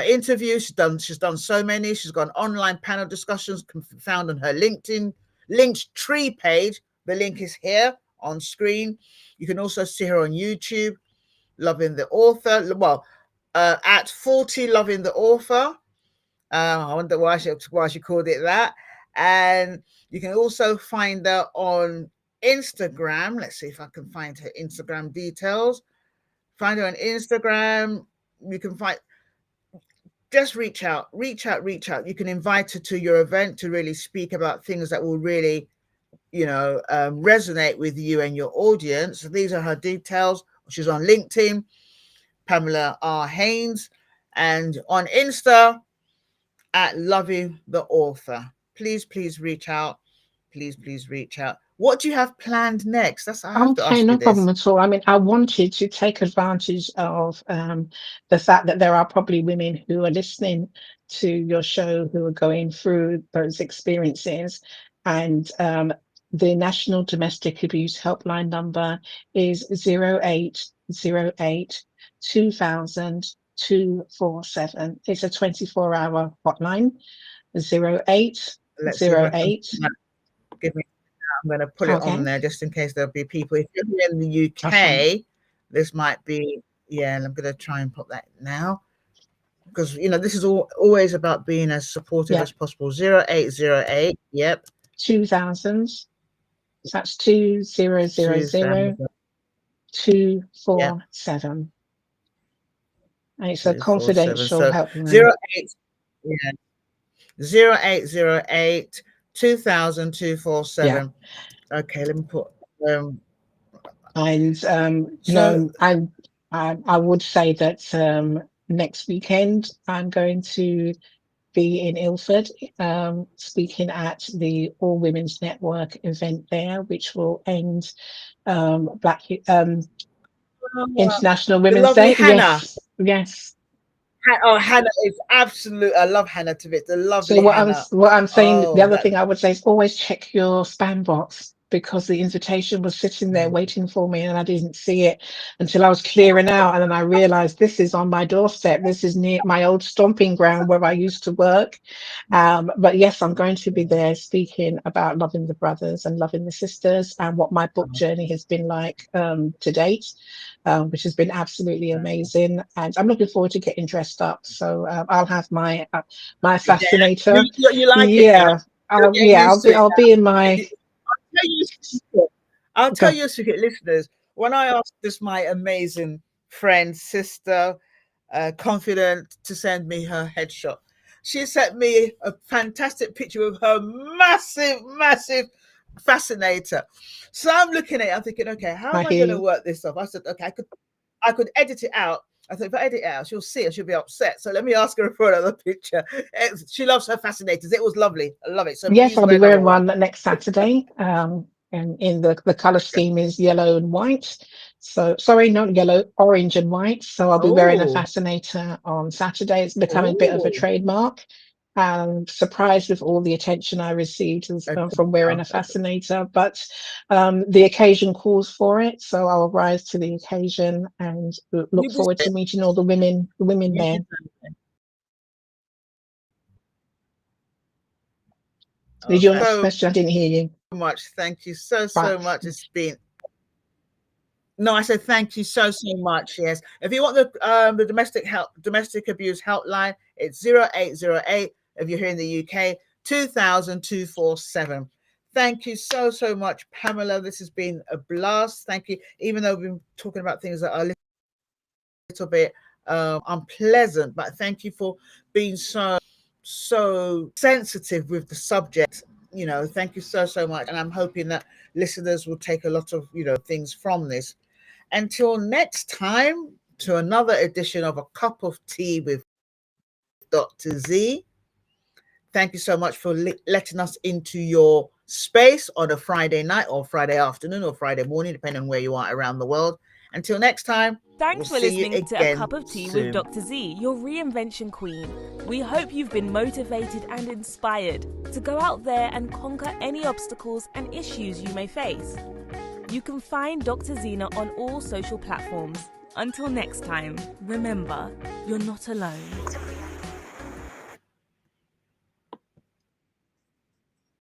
[SPEAKER 2] interview. She's done so many. She's got online panel discussions found on her LinkedIn Linktree page. The link is here on screen. You can also see her on YouTube, Loving the Author. Well, at 40 Loving the Author. I wonder why she called it that. And you can also find her on Instagram. Let's see if I can find her Instagram details. Find her on Instagram. You can just reach out. You can invite her to your event to really speak about things that will really, resonate with you and your audience. So these are her details. She's on LinkedIn, Pamela R. Haynes, and on Insta at Loving the Author. Please reach out. Please reach out. What do you have planned next? I have to
[SPEAKER 3] Okay,
[SPEAKER 2] ask you
[SPEAKER 3] no problem
[SPEAKER 2] this.
[SPEAKER 3] at all. I mean, I wanted to take advantage of the fact that there are probably women who are listening to your show who are going through those experiences. And the National Domestic Abuse Helpline number is 0808 2000 247. It's a 24-hour hotline.
[SPEAKER 2] Let's see if I can
[SPEAKER 3] 0808.
[SPEAKER 2] give me. I'm going to put it on
[SPEAKER 3] Okay,
[SPEAKER 2] there just in case there'll be people. If you're in the
[SPEAKER 3] that's fine.
[SPEAKER 2] UK, this might be, yeah, and I'm going to try and put that now because, this is always about being as supportive
[SPEAKER 3] Yeah,
[SPEAKER 2] as possible. 0808, yep,
[SPEAKER 3] 2000. So that's 2000
[SPEAKER 2] 2000, yep,
[SPEAKER 3] 247. And it's a
[SPEAKER 2] 247.
[SPEAKER 3] confidential
[SPEAKER 2] So
[SPEAKER 3] helpline.
[SPEAKER 2] 08, yeah, 0808 2000
[SPEAKER 3] Yeah.
[SPEAKER 2] 247. Okay, let me put, um,
[SPEAKER 3] And
[SPEAKER 2] so
[SPEAKER 3] I would say that next weekend I'm going to be in Ilford, speaking at the All Women's Network event there, which will end Black International
[SPEAKER 2] the
[SPEAKER 3] Women's
[SPEAKER 2] lovely
[SPEAKER 3] Day.
[SPEAKER 2] Hannah.
[SPEAKER 3] Yes.
[SPEAKER 2] Hannah is absolute. I love Hannah to bits. The
[SPEAKER 3] So
[SPEAKER 2] lovely Hannah.
[SPEAKER 3] what I'm saying, the
[SPEAKER 2] Oh,
[SPEAKER 3] other
[SPEAKER 2] that.
[SPEAKER 3] thing I would say is always check your spam box because the invitation was sitting there waiting for me and I didn't see it until I was clearing out, and then I realized this is on my doorstep. This is near my old stomping ground where I used to work. But yes, I'm going to be there speaking about loving the brothers and loving the sisters and what my book journey has been like to date, which has been absolutely amazing. And I'm looking forward to getting dressed up. So I'll have my
[SPEAKER 2] Yeah,
[SPEAKER 3] fascinator.
[SPEAKER 2] you like it now.
[SPEAKER 3] Yeah,
[SPEAKER 2] You'll get used to it
[SPEAKER 3] I'll be in
[SPEAKER 2] now.
[SPEAKER 3] my.
[SPEAKER 2] I'll tell
[SPEAKER 3] Go.
[SPEAKER 2] you, secret listeners, when I asked this my amazing friend, sister, confident to send me her headshot, she sent me a fantastic picture of her massive fascinator. So I'm looking at it, I'm thinking, okay, how
[SPEAKER 3] I
[SPEAKER 2] am I
[SPEAKER 3] hear
[SPEAKER 2] going to
[SPEAKER 3] you.
[SPEAKER 2] work this off? I said, okay, I could edit it out. I thought if I edit it out, she'll see it. She'll be upset. So let me ask her for another picture. She loves her fascinators. It was lovely. I love it. So
[SPEAKER 3] Yes,
[SPEAKER 2] please
[SPEAKER 3] I'll
[SPEAKER 2] wear
[SPEAKER 3] be
[SPEAKER 2] another
[SPEAKER 3] wearing
[SPEAKER 2] one.
[SPEAKER 3] one next Saturday. And in the color scheme is yellow and white. So sorry, not yellow, orange and white. So I'll be wearing a
[SPEAKER 2] Oh,
[SPEAKER 3] fascinator on Saturday. It's becoming a bit of a
[SPEAKER 2] oh,
[SPEAKER 3] trademark. surprised with all the attention I received from wearing a fascinator, but the occasion calls for it, so I'll rise to the occasion and look forward to meeting all the women there. Did your next question? I didn't hear you.
[SPEAKER 2] Much. Thank you so much. It's been. No, I said thank you so much. Yes, if you want the domestic abuse helpline, it's 0808. If you're here in the UK, 2000 247. Thank you so much, Pamela. This has been a blast. Thank you. Even though we've been talking about things that are a little bit unpleasant, but thank you for being so sensitive with the subject. Thank you so much, and I'm hoping that listeners will take a lot of things from this. Until next time, to another edition of A Cup of Tea with Dr. Zee. Thank you so much for letting us into your space on a Friday night or Friday afternoon or Friday morning, depending on where you are around the world. Until next time,
[SPEAKER 1] thanks
[SPEAKER 2] we'll
[SPEAKER 1] for listening to A Cup of Tea
[SPEAKER 2] soon.
[SPEAKER 1] with Dr. Zee, your reinvention queen. We hope you've been motivated and inspired to go out there and conquer any obstacles and issues you may face. You can find Dr. Zena on all social platforms. Until next time, remember, you're not alone.